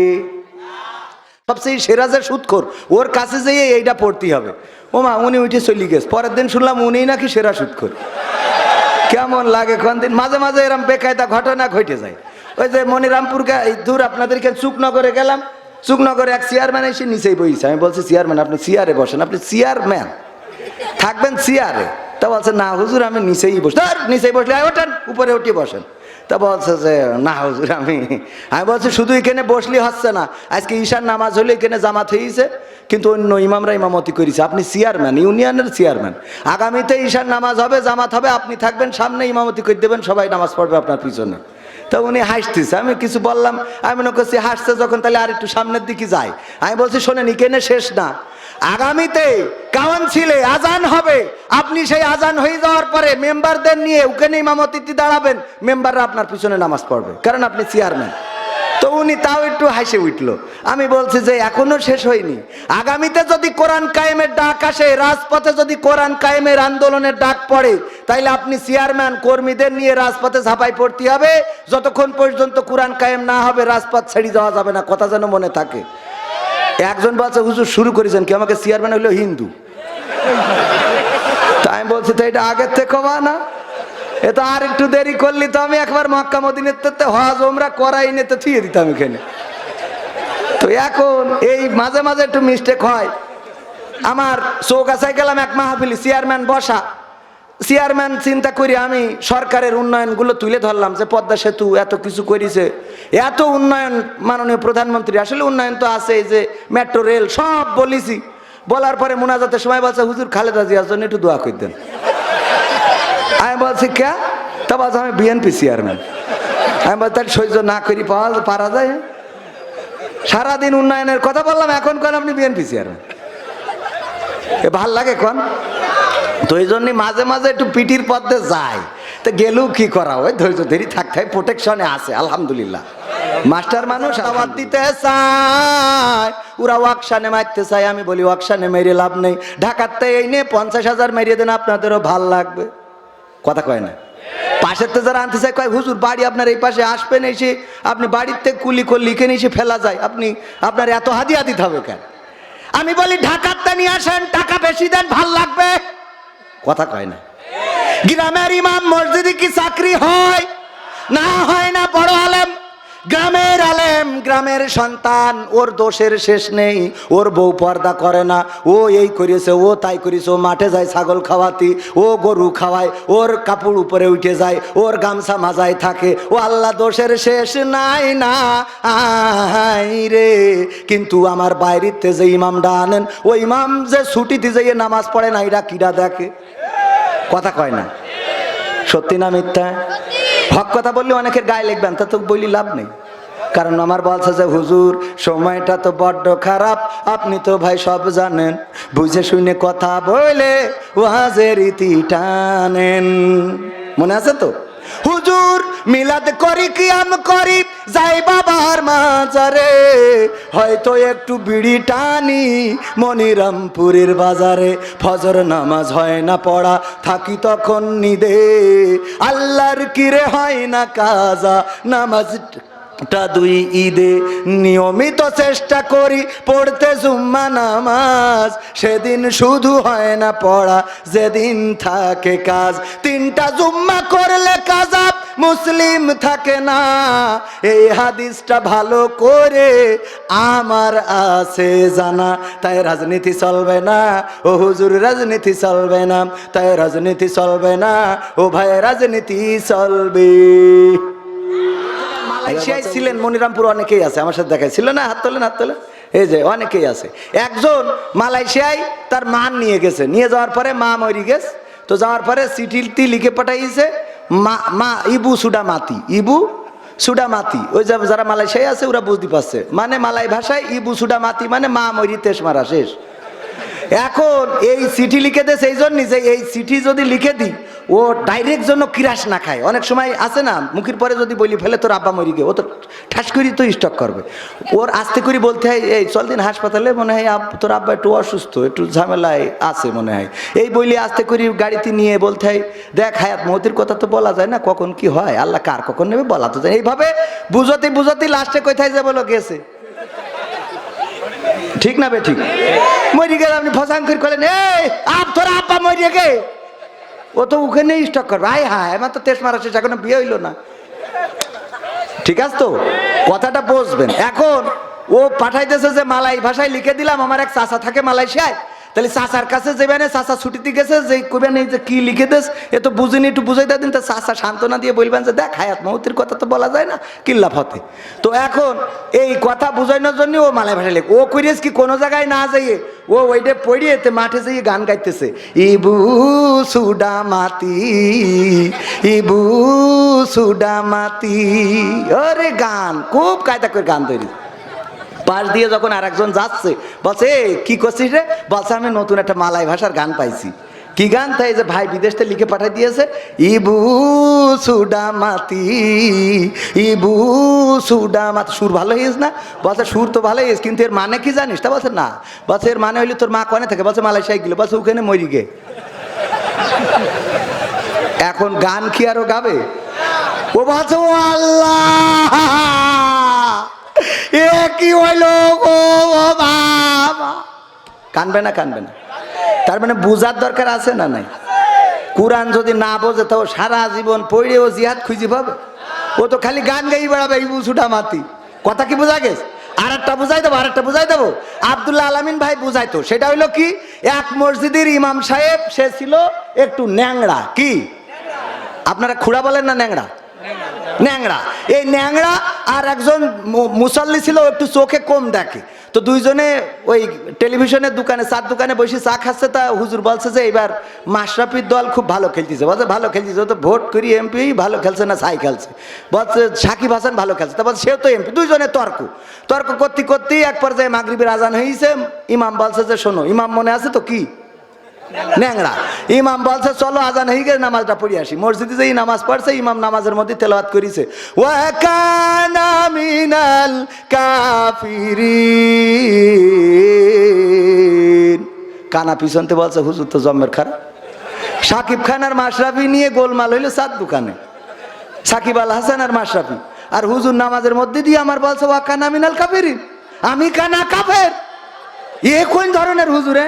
সবচেয়ে সেরা যে সুদখোর, ওর কাছে যেয়ে এইটা পড়তে হবে। ও মা, উনি উঠে চলে গেছে, পরের দিন শুনলাম উনি নাকি সেরা সুদখোর। কেমন লাগে কোন দিন? মাঝে মাঝে এরকম বেকায়দা ঘটনা ঘটে যায়। ওই যে মনিরামপুরকে দূর আপনাদেরকে চুকনগরে গেলাম, চুকনগরে এক চেয়ারম্যান এসে নিচেই বইছে। আমি বলছি চেয়ারম্যান আপনি চেয়ারে বসেন, আপনি চেয়ারম্যান থাকবেন চেয়ারে? তা বলছে না হুজুর আমি নিচেই বসে। নিচেই বসলে ওঠেন, উপরে উঠিয়ে বসেন। তা বলছে যে না হুজুর আমি বলছি শুধু এখানে বসলে হচ্ছে না, আজকে ঈশার নামাজ হলে এখানে জামাত হয়েছে, কিন্তু অন্য ইমামরা ইমামতি করেছে, আপনি চেয়ারম্যান, ইউনিয়নের চেয়ারম্যান, আগামীতে ঈশার নামাজ হবে, জামাত হবে, আপনি থাকবেন সামনে, ইমামতি করে দেবেন, সবাই নামাজ পড়বে আপনার পিছনে। তো উনি হাসতেছে, আমি কিছু বললাম, আমি মনে করছি হাসছে যখন তাহলে আর একটু সামনের দিকে যাই। আমি বলছি শোনেন এখানে শেষ না, আগামীতে কাউন্সিলে আজান হবে, আপনি সেই আজান হয়ে যাওয়ার পরে মেম্বারদের নিয়ে ওখানে ইমামতিতে দাঁড়াবেন, মেম্বাররা আপনার পিছনে নামাজ পড়বে, কারণ আপনি চেয়ারম্যান। তো উনি তাও একটু হাসে উঠলো। আমি বলছি যে এখনো শেষ হয়নি, আগামীতে যদি কোরআন কায়েমের ডাক আসে, রাজপথে যদি কোরআন কায়েমের আন্দোলনের ডাক পড়ে, তাইলে আপনি চেয়ারম্যান কর্মীদের নিয়ে রাজপথে ঝাঁপাই পড়তে হবে। যতক্ষণ পর্যন্ত কোরআন কায়েম না হবে রাজপথ ছেড়ে যাওয়া যাবে না, কথা যেন মনে থাকে। একজন বলছে হুজুর শুরু করেছেন কি, আমাকে চেয়ারম্যান হইলো হিন্দু। তাই আমি বলছি তো এটা আগের থেকে হওয়া না, এ তো আর একটু দেরি করলি তো আমি একবার মক্কা মদিনাতে হজ ওমরা করাই নিতে থুয়ে দিতাম এখানে। তো এখন এই মাঝে মাঝে একটু মিস্টেক হয়। আমার চৌগাছায় গেলাম এক মাহফিলি, চেয়ারম্যান বসা, চেয়ারম্যান চিন্তা করি আমি সরকারের উন্নয়নগুলো তুলে ধরলাম, যে পদ্মা সেতু এত কিছু করেছে, এত উন্নয়ন মাননীয় প্রধানমন্ত্রী, আসলে উন্নয়ন তো আছে, যে মেট্রো রেল সব বলেছি। বলার পরে মোনাজাতের সময় বলছে হুজুর খালেদা জিয়ার জন্য একটু দোয়া করে দেন। আমি বলছি কে? তা বলছে আমি বিএনপি চেয়ারম্যান। আমি বলছি তাহলে সহ্য না করি পারা যায়? সারাদিন উন্নয়নের কথা বললাম, এখন কোন আপনি বিএনপি চেয়ারম্যান? এ ভাল লাগে কোন? তো এই জন্যই মাঝে মাঝে একটু পিটির পথে যায়, তো গেলেও কি করা, ওই ধৈর্য ধরি থাকতে হয়, প্রোটেকশনে আছে আলহামদুলিল্লাহ। মাস্টার মানুষ আবার দিতে চায়, ওরা ওয়াকশানে মারতে চায়। আমি বলি ওয়াকশানে মেরে লাভ নেই, ঢাকাতে এই নিয়ে 50,000 মেরিয়ে দেন, আপনাদেরও ভাল লাগবে। কথা কয় না? পাশের তো যারা আনতে চায় কয় হুজুর বাড়ি আপনার এই পাশে আসবেন, এসে আপনি বাড়িতে কুলি করলে লিখে নিয়ে এসে ফেলা যায়, আপনি আপনার এত হাদিয়া দিতে হবে কেন? আমি বলি ঢাকাতে নিয়ে আসেন, টাকা বেশি দেন, ভাল লাগবে। কথা কয় না? গ্রামের ইমাম মসজিদে কি চাকরি হয়? না হয় না। বড় আলেম, গ্রামের আলেম, গ্রামের সন্তান, ওর দোষের শেষ নেই। ওর বউ পর্দা করে না, ও এই করেছে, ও তাই করেছে, ও মাঠে যায় ছাগল খাওয়াতি, ও গরু খাওয়ায়, ওর কাপড় উপরে উঠে যায়, ওর গামছা মাজায় থাকে, ও আল্লাহ দোষের শেষ নাই না আই রে। কিন্তু আমার বাইরেতে যে ইমামটা আনেন, ওই ইমাম যে ছুটিতে যাইয়ে নামাজ পড়ে না, এরা কিরা দেখে? কথা কয় না? সত্যি না মিথ্যা? হক কথা বললে অনেকের গায়ে লিখবেন, তা তো বলি লাভ নেই। কারণ আমার বলছে যে হুজুর সময়টা তো বড্ড খারাপ, আপনি তো ভাই সব জানেন, বুঝে শুনে কথা বলে ওয়াজের ইতি টানেন। মনে আছে তো? হুজুর মিলাদ করি, কিয়াম করি, যাই বাবার মাজারে, হয়তো একটু বিড়ি টানি মনিরামপুরের বাজারে, ফজর নামাজ হয় না পড়া, থাকি তখন নিদে, আল্লাহর কিরে হয় না কাজা, নামাজ টা 2 ঈদে, নিয়মিত চেষ্টা করি পড়তে জুম্মা নামাজ, সেদিন শুধু হয় না পড়া, যেদিন থাকে কাজ, 3টা জুম্মা করলে কাজা মুসলিম থাকে না, এই হাদিসটা ভালো করে আমার আছে জানা, তাই রাজনীতি চলবে না ও হুজুর, রাজনীতি চলবে না, তাই রাজনীতি চলবে না ও ভাই, রাজনীতি চলবে। মালয়েশিয়ায় ছিলেন মনিরামপুর, অনেকেই আছে আমার সাথে দেখা ছিল না, হাত তোলেন, হাত তোলেন, এই যে অনেকেই আছে। একজন মালয়েশিয়ায় তার মান নিয়ে গেছে, নিয়ে যাওয়ার পরে মা মরি গেছে, তো যাওয়ার পরে চিঠিটি লিখে পাঠাইছে মা ইবু সুডামাতি, ইবু সুডামাতি। ওই যারা মালয়েশিয়ায় আছে ওরা বুঝতে পারছে, মানে মালয় ভাষায় ইবু সুডামাতি মানে মা মরি তেস মারা শেষ। এখন এই চিঠি লিখে দেয় সেই জন্য যে এই চিঠি যদি লিখে দিই ও ডাইরেক্ট জন্য কিরাস না খায়, অনেক সময় আছে না মুখের পরে যদি বলি ফেলে তোর আব্বা মরি গে, ও তো ঠাস করি তো স্টক করবে, ওর আস্তে করে বলতে হয় এই চল দিন হাসপাতালে, মনে হয় তোর আব্বা একটু অসুস্থ, একটু ঝামেলায় আছে মনে হয়, এই বলি আস্তে করে গাড়িতে নিয়ে বলতে হয় দেখ হায়াত মৌতের কথা তো বলা যায় না, কখন কি হয় আল্লাহ কার কখন নেবে বলা তো যায়, এইভাবে বুঝতে বুঝতে লাস্টে কোথায় যে বলো গেছে। ঠিক না বে ঠিক? মরি গেলে আপনি ফসাঙ্কির করলেন এই তোর আব্বা মরিয়ে গে, ও তো ওখানে স্টক করবে, আয় হায় আমার তো তেজ মারা শেষ, এখনো বিয়ে হইলো না। ঠিক আছে তো, কথাটা বুঝবেন। এখন ও পাঠাইতেছে যে মালাই ভাষায় লিখে দিলাম, আমার এক চাচা থাকে মালয়েশিয়ায়, তাহলে চাচার কাছে যাবেন, চাচা ছুটিতে গেছে, যে কইবেন এই যে কি লিখে দেস এ তো বুঝিনি, একটু বুঝাই দিন, তা চাচা সান্ত্বনা দিয়ে বলবেন যে দেখ হায়াত মৌতের কথা তো বলা যায় না, কিল্লা ফতে। তো এখন এই কথা বুঝানোর জন্য ও মালয় ভাষায় লেখ, ও করিস কি কোনো জায়গায় না যাইয়ে ও ওইটা পড়িয়েতে মাঠে যেয়ে গান গাইতেছে, ইবু সুডা মাতি, ইবু সুডা মাতি, ওরে গান খুব কায়দা করে গান তৈরি। পাশ দিয়ে যখন আর একজন যাচ্ছে বলছে কি করছিস রে, বলছে আমি নতুন একটা মালয় ভাষার গান পাইছি। কি গান? তাই যে ভাই বিদেশ থেকে লিখে পাঠিয়ে দিয়েছে, ইবু সুডা মাতি, ইবু সুডা মাতি। সুর ভালো হয়েছে না? বলছে সুর তো ভালো হয়েছে, কিন্তু এর মানে কি জানিস? তা বলছে না। বলছে এর মানে হইলে তোর মা কনে থাকে? বলছে মালয়েশিয়ায় গেল। বলছে ওখানে মরি গে। এখন গান কি আরো গাবে? ও বলছে ও আল্লাহ এ কি হইল গো বাবা। কানবে না? কানবে না? তার মানে বুঝার দরকার আছে না নাই? কোরআন যদি না বোঝে তো সারা জীবন পড়ে ও জিহাদ খুঁজি পাবে? ও তো খালি গান গাই বেড়াবে ইবু সুডা মাতি। কথা কি বোঝা গেছে? আরেকটা বুঝাই দেবো আব্দুল্লাহ আলামিন ভাই বুঝাইতো। সেটা হইলো কি, এক মসজিদের ইমাম সাহেব, সে ছিল একটু ন্যাংরা। কি আপনারা খুড়া বলেন না ন্যাংরা? ন্যাংরা। এই ন্যাংরা আর একজন মুসল্লি ছিল একটু চোখে কম দেখে। তো দুইজনে ওই টেলিভিশনের দোকানে, চার দোকানে বসে চা খাচ্ছে। তা হুজুর বলছে যে এবার মাশরাফির দল খুব ভালো খেলতেছে। বলছে ভালো খেলতেছে, ও তো ভোট করি এমপি, ভালো খেলছে না ছাই খেলছে। বলছে সাকিব হাসান ভালো খেলছে, তা বলছে সেও তো এমপি। দুইজনে তর্ক করতে এক পর্যায়ে মাগরিবের আজান হয়েছে। ইমাম বলছে যে শোনো, ইমাম মনে আছে তো? কি ন্যাংরা। ইমাম বলছে চলো আজান হয়ে গেছে, নামাজটা পড়ে আসি। মসজিদে যেই নামাজ পড়ছে, ইমাম নামাজের মধ্যে তেলাওয়াত করেছে, ওয়া কানা মিনাল কাফিরিন। কানা পিছনতে বলছে হুজুর তো জম্মের খারাপ। সাকিব খান আর মাশরাফি নিয়ে গোলমাল হইলো চার দোকানে, সাকিব আল হাসান আর মাশরাফি। আর হুজুর নামাজের মধ্যে দিয়ে আমার বলছে ওয়া কানা মিনাল কাফিরিন, আমি কানা কাফের। এ কোন ধরনের হুজুরে?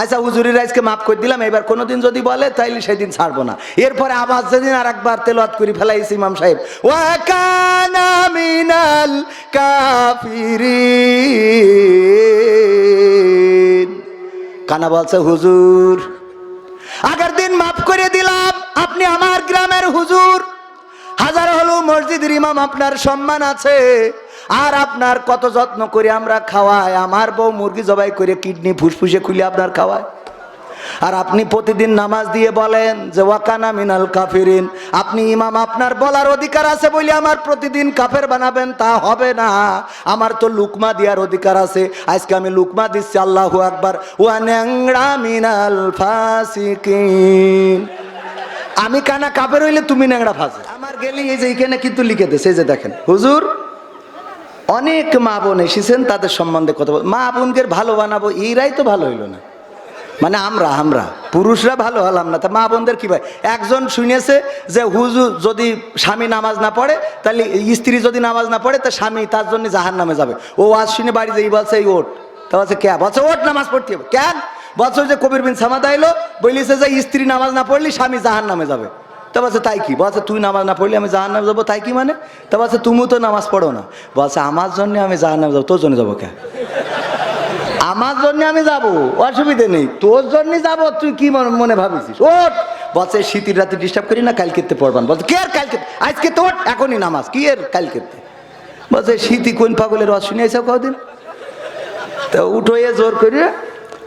আচ্ছা হুজুরের আজকে মাফ করে দিলাম, এবার কোনোদিন যদি বলে তাইলে সেদিন ছাড়বো না। এরপরে আবার যেদিন আর একবার তেলাওয়াত করে ফেলাইছে ইমাম সাহেব, ওয়া কানা মিনাল কাফিরিন। কানা বলছে হুজুর আগের দিন মাফ করে দিলাম, আপনি আমার গ্রামের হুজুর, হাজার হলো মসজিদের ইমাম, আপনার সম্মান আছে। আর আপনার কত যত্ন করে আমরা খাওয়াই, আমার বউ মুরগি জবাই করে কিডনি ফুসফুসে খুলে আপনার খাওয়ায়। আর আপনি প্রতিদিন নামাজ দিয়ে বলেন যে ওয়াকানা মিনাল কাফিরিন। আপনি ইমাম, আপনার বলার অধিকার আছে বলে আমার প্রতিদিন কাফের বানাবেন তা হবে না। আমার তো লুকমা দেওয়ার অধিকার আছে, আজকে আমি লুকমা দিচ্ছি। আল্লাহু আকবার। ওয়া ন্যাংরা মিনাল ফাসিকিন। আমি কানা কাফের হইলে তুমি ন্যাংরা ফাঁসে। আমার গেলি এই যে এখানে কিন্তু লিখে দিয়েছে, এই যে দেখেন হুজুর অনেক মা বোন এসেছেন, তাদের সম্বন্ধে কথা বল। মা বোনকে ভালো বানাবো, এরাই তো ভালো হইলো না। মানে আমরা পুরুষরা ভালো হলাম না, তা মা বোনদের কি ভাই? একজন শুনেছে যে হুজুর যদি স্বামী নামাজ না পড়ে, তাহলে স্ত্রী যদি নামাজ না পড়ে, তা স্বামী তার জন্য জাহান্নামে যাবে। ও আজ শুনে বাড়ি যাই বলছে এই ওঠ। তা বলছে কে? বলছে ওঠ, নামাজ পড়তে হবে। কেন? বলছে যে কবির বিন সামাদ আইলো, বলিছে যে স্ত্রী নামাজ না পড়লে স্বামী জাহান্নামে যাবে। তা বলছে তাই কি? বলছে তুই নামাজ না পড়লে আমি জাহান্নামে যাবো, তাই কি মানে? তা বলছে তুমিও তো নামাজ পড়ো না। বলছে আমার জন্য আমি জাহান্নামে যাবো, তোর জন্য যাবো কে? আমার জন্য আমি যাবো, অসুবিধে নেই, তোর জন্য যাবো, তুই কি মনে ভাবিছিস? ওঠ। বলছে শীতের রাতে ডিস্টার্ব করি না, কালকেতে পড়বান। বলছে কে আর কালকে? আজকে তো ওঠ, এখনই নামাজ, কি এর কালকেতে? বলছে শীতই কোন পাগলের রস শুনে আইসা কদিন? তা উঠো, এ জোর করে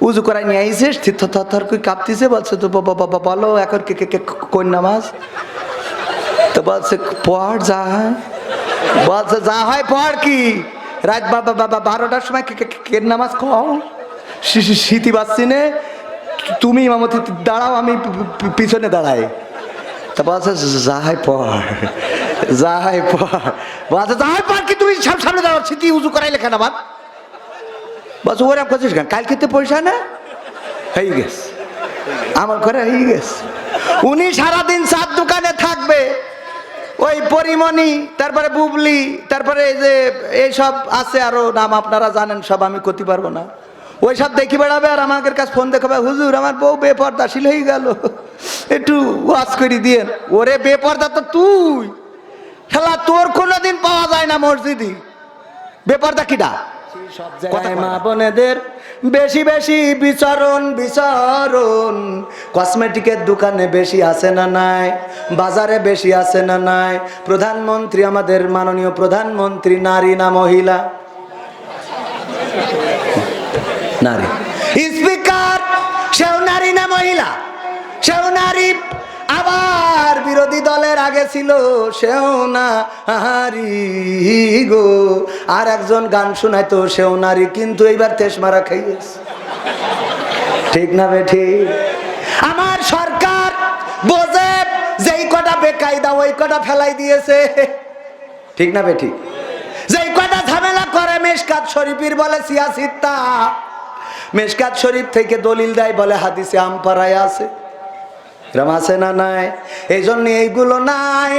উজু করাই নিয়ে আইসিস, থর করে কাঁপতিছে। বলছে তো বাবা বলো এখন কোন নামাজ? তো বলছে পড় যা হয়। বলছে যা হয় পড়। কি রাত বাবা 12টার সময় কে নামাজ খাও? শীতি বাচ্চি নে, তুমি ইমামতি দাঁড়াও, আমি পিছনে দাঁড়াই। তা বলছে যা হয় পড়, যা হয় পড়। বলছে যা হয় পড় কি, তুমি সামনে দাঁড়াও, শীতি উজু করাইলে কেন আবার? বলছে ওরা করছিস কেন? কালকে তো পয়সা না হয়ে গেছে, আমার ঘরে হয়ে গেছে। উনি সারাদিন চার দোকানে থাকবে, ওই পরিমণি, তারপরে বুবলি, তারপরে এই যে এইসব আছে আরো নাম আপনারা জানেন, সব আমি করতে পারবো না। ওই সব দেখি বেড়াবে আর আমাদের কাছে ফোন দেখাবে, হুজুর আমার বউ বেপর্দাশীল হয়ে গেল, একটু ওয়াজ করে দিয়েন। ওরে বেপর্দা তো তুই, খেলা তোর কোনোদিন পাওয়া যায় না মসজিদে। বেপর্দা কিডা? সব জায়গায় মা বোনেদের বেশি বেশি বিচরণ। কসমেটিকের দোকানে বেশি আছে না নাই? বাজারে বেশি আছে না নাই? প্রধানমন্ত্রী, আমাদের মাননীয় প্রধানমন্ত্রী নারী না মহিলা? নারী। স্পিকার সেও নারী না মহিলা? সেও নারী। আবার বিরোধী দলের আগে ছিল সেও না হারি গো। আর একজন গান শোনাইতো সেও নারী, কিন্তু এইবার তেজ মারা খাইয়েছে। ঠিক না বেঠি? আমার সরকার বোঝে যেই কটা বেকায়দা ওই কটা ফেলাই দিয়েছে। ঠিক না বেঠি? যেই কটা ঝামেলা করে, মেশকাত শরীফের বলে সিয়াসিত্তা, মেশকাত শরীফ থেকে দলিল দেয় বলে হাদিসে আমপারায় আছে। আছে না নাই? এই জন্য এইগুলো নাই।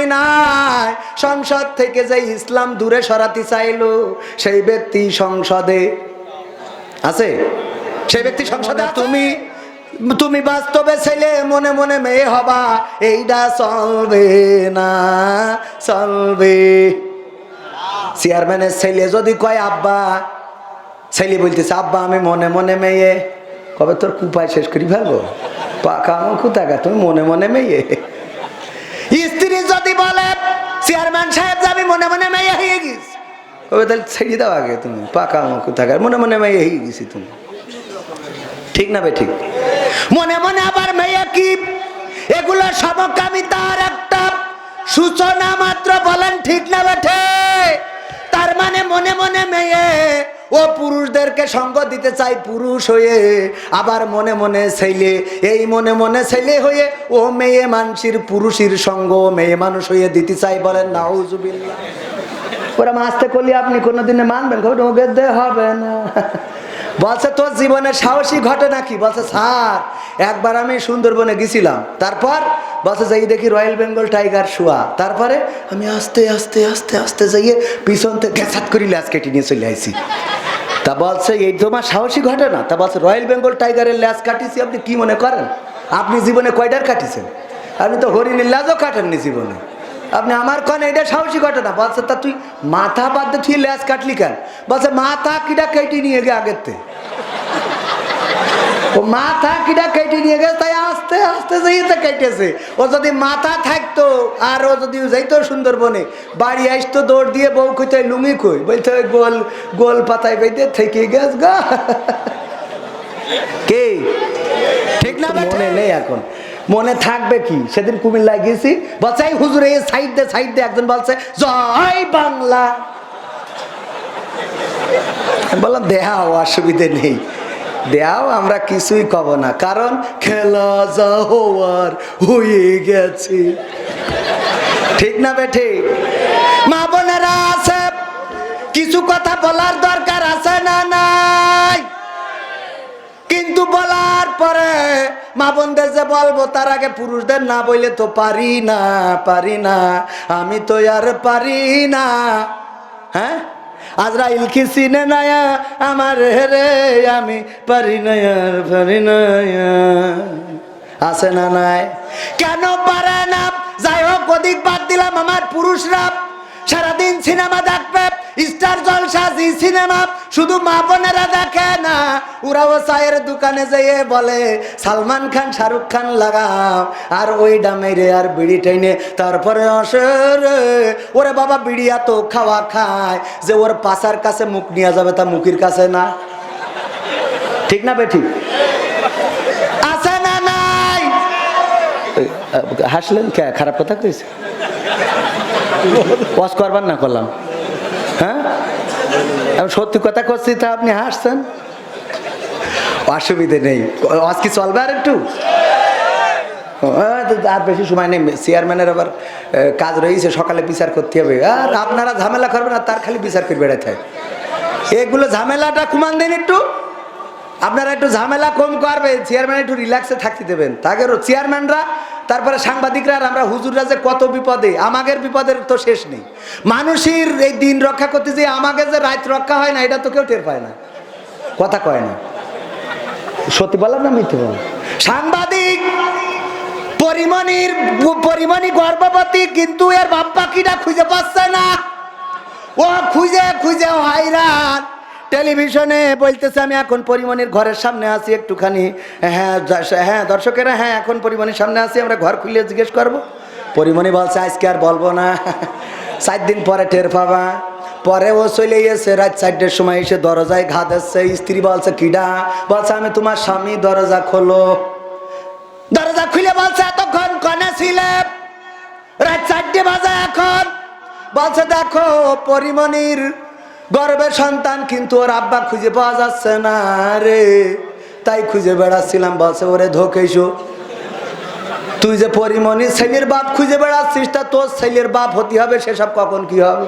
সংসদ থেকে যে ইসলাম দূরে সরাতে চাইলো, সেই ব্যক্তি সংসদে আছে, সেই ব্যক্তি সংসদে। তুমি বাস্তবে ছেলে, মনে মনে মেয়ে হবা, এইটা চলবে না, চলবে। চেয়ারম্যানের ছেলে যদি কয় আব্বা, ছেলে বলতেছে আব্বা আমি মনে মনে মেয়ে, কবে তোর কুপায় শেষ করি ফেলবো, পাকা কোথাকা তুমি মনে মনে মেয়ে। স্ত্রী যদি বলে চেয়ারম্যান সাহেব আমি মনে মনে মেয়ে হয়ে গেছি, কবে তাহলে ছেড়ে দাও আগে তুমি, পাকা কোথাকার মনে মনে মেয়ে হয়ে গেছি তুমি। ঠিক না বে ঠিক? মনে মনে আবার মেয়ে কি, এগুলো সমকামিতার একটা সূচনা মাত্র, বলেন ঠিক না বেঠে? তার মানে মনে মনে মেয়ে ও পুরুষদেরকে সঙ্গ দিতে চাই পুরুষ হয়ে, আবার মনে মনে ছেলে, এই মনে মনে ছেলে হয়ে ও মেয়ে মানুষের পুরুষের সঙ্গ মেয়ে মানুষ হয়ে দিতে চাই, বলেন নাউজুবিল্লাহ। ওরা মাসতে করলে আপনি কোনোদিনে মানবেন? ওকে হবে না। বলছে তোর জীবনে সাহসী ঘটনা কি? বলছে স্যার একবার আমি সুন্দরবনে গেছিলাম, তারপর বলছে যাই দেখি রয়্যাল বেঙ্গল টাইগার শোয়া, তারপরে আমি আস্তে আস্তে আস্তে আস্তে যাইয়ে পিছন থেকে ঘ্যাসাত করি ল্যাস কেটে নিয়ে চলে আসি। তা বলছে এই তোমার সাহসী ঘটনা? তা বলছে রয়্যাল বেঙ্গল টাইগারের ল্যাস কাটিয়েছি, আপনি কি মনে করেন? আপনি জীবনে কয়টার কাটিয়েছেন? আপনি তো হরিণের ল্যাজও কাটেননি জীবনে, আপনি আমার কনে এটা সাহসী ঘটনা? বলছে তা তুই মাথা বাদ দিয়ে তুই ল্যাস কাটলি কেন? বলছে মাথা কিটা কেটে নিয়ে গে আগের থেকে, ও মাথা কিটা কেটে নিয়ে গেছে, তাই আস্তে আস্তে যাইতে কেটেছে। ও যদি মাথা থাকতো আর ও যদি যাইতো সুন্দরবনে, বাড়ি আসতো দৌড় দিয়ে, বউ কইতে লুঙ্গি কই, বলতে গোল গোল পাতায় বেঁধে থেকে গেছ গা। কে ঠিক না? মনে নেই এখন, মনে থাকবে কি? সেদিন কুমিল্লায় গেছি, বলছে এই হুজুর এই সাইড দে, একজন বলছে জয় বাংলা, বললাম দেহাও অসুবিধে নেই, দেও আমরা কিছুই কব না, কারণ খেলা যা হওয়ার হয়ে গেছে। ঠিক না বেঠে? মা বোনেরা আছে, কিছু কথা বলার দরকার আছে না নাই? কিন্তু বলার পরে মা বোনদের যে বলবো তার আগে পুরুষদের না বললে তো পারি না, আমি তো আর পারি না। হ্যাঁ, আজরাইল কি চিনে না আমার রে, আমি পারি না আর পারি না, আছে না নাই? কেন পারে না? যাই হোক ওদিক বাদ দিলাম, আমার পুরুষরা সারাদিন সিনেমা দেখবে, স্টার জলসা জি সিনেমা, শুধু মা বোনেরা দেখে না, ওরাও চায়ের দোকানে যেয়ে বলে সালমান খান শাহরুখ খান লাগাও, আর ওই ডামেরে আর বিড়ি টেনে তারপরে আসে রে, ওরে বাবা বিড়ি এত খাওয়া খায় যে ওর পাশার কাছে মুখ নিয়ে যাবে, তা মুখের কাছে না। ঠিক না বেঠি? আছে না নাই? হাসলেন কে? খারাপ কথা কইছে? ওয়াজ করবার না করলাম? হ্যাঁ, আমি সত্যি কথা করছি তা আপনি হাসছেন, অসুবিধে নেই। ওয়াজ কি চলবে আর একটু? আর বেশি সময় নেই, চেয়ারম্যানের আবার কাজ রয়েছে, সকালে বিচার করতে হবে, আর আপনারা ঝামেলা করবেন আর তার খালি বিচার করে বেড়াতে হয়। এগুলো ঝামেলাটা কমান দেন একটু, আপনারা একটু ঝামেলা কম করবেন, চেয়ারম্যান একটু রিল্যাক্সে থাকতে দেবেন। তাকে চেয়ারম্যানরা, তারপরে সাংবাদিকরা, আর আমরা হুজুররা যে কত বিপদে, আমাদের বিপদের তো শেষ নেই। মানুষের এই দিন রক্ষা করতে যে আমাদের যে রাত রক্ষা হয় না, এটা তো কেউ টের পায় না, কথা কয় না। সত্যি বললাম না মিথ্যে বললাম? সাংবাদিক পরিমণি গর্ভবতী, কিন্তু এর বাপ পাখিটা খুঁজে পাচ্ছে না, ও খুঁজে খুঁজে হায়রান। টেলিভিশনে বলতেছে আমি এখন পরিমণির ঘরের সামনে আছি, একটুখানি হ্যাঁ দর্শকেরা, হ্যাঁ এখন পরিমণির সামনে আছি, আমরা ঘর খুলে জিজ্ঞেস করবো। পরিমণি বলছে আজকে আর বলবো না, 4 দিন পরে টের পাবা। পরে ও চলে গেছে, রাত 4টার সময় এসে দরজায় ঘা দিচ্ছে। স্ত্রী বলছে কিডা? বলছে আমি তোমার স্বামী। দরজা খোলো। দরজা খুলে বলছে এতক্ষণ কনে ছিলে? রাত 4টে বাজে এখন। বলছে দেখো পরিমণির গর্ভের সন্তান, কিন্তু ওর আব্বা খুঁজে পাওয়া যাচ্ছে না রে, তাই খুঁজে বেড়াচ্ছিলাম। বলছে ওরে ধোকেছো, তুই যে পরিমণির ছেলের বাপ খুঁজে বেড়াচ্ছিস, তা তোর ছেলের বাপ হতে হবে, সেসব কখন কি হবে?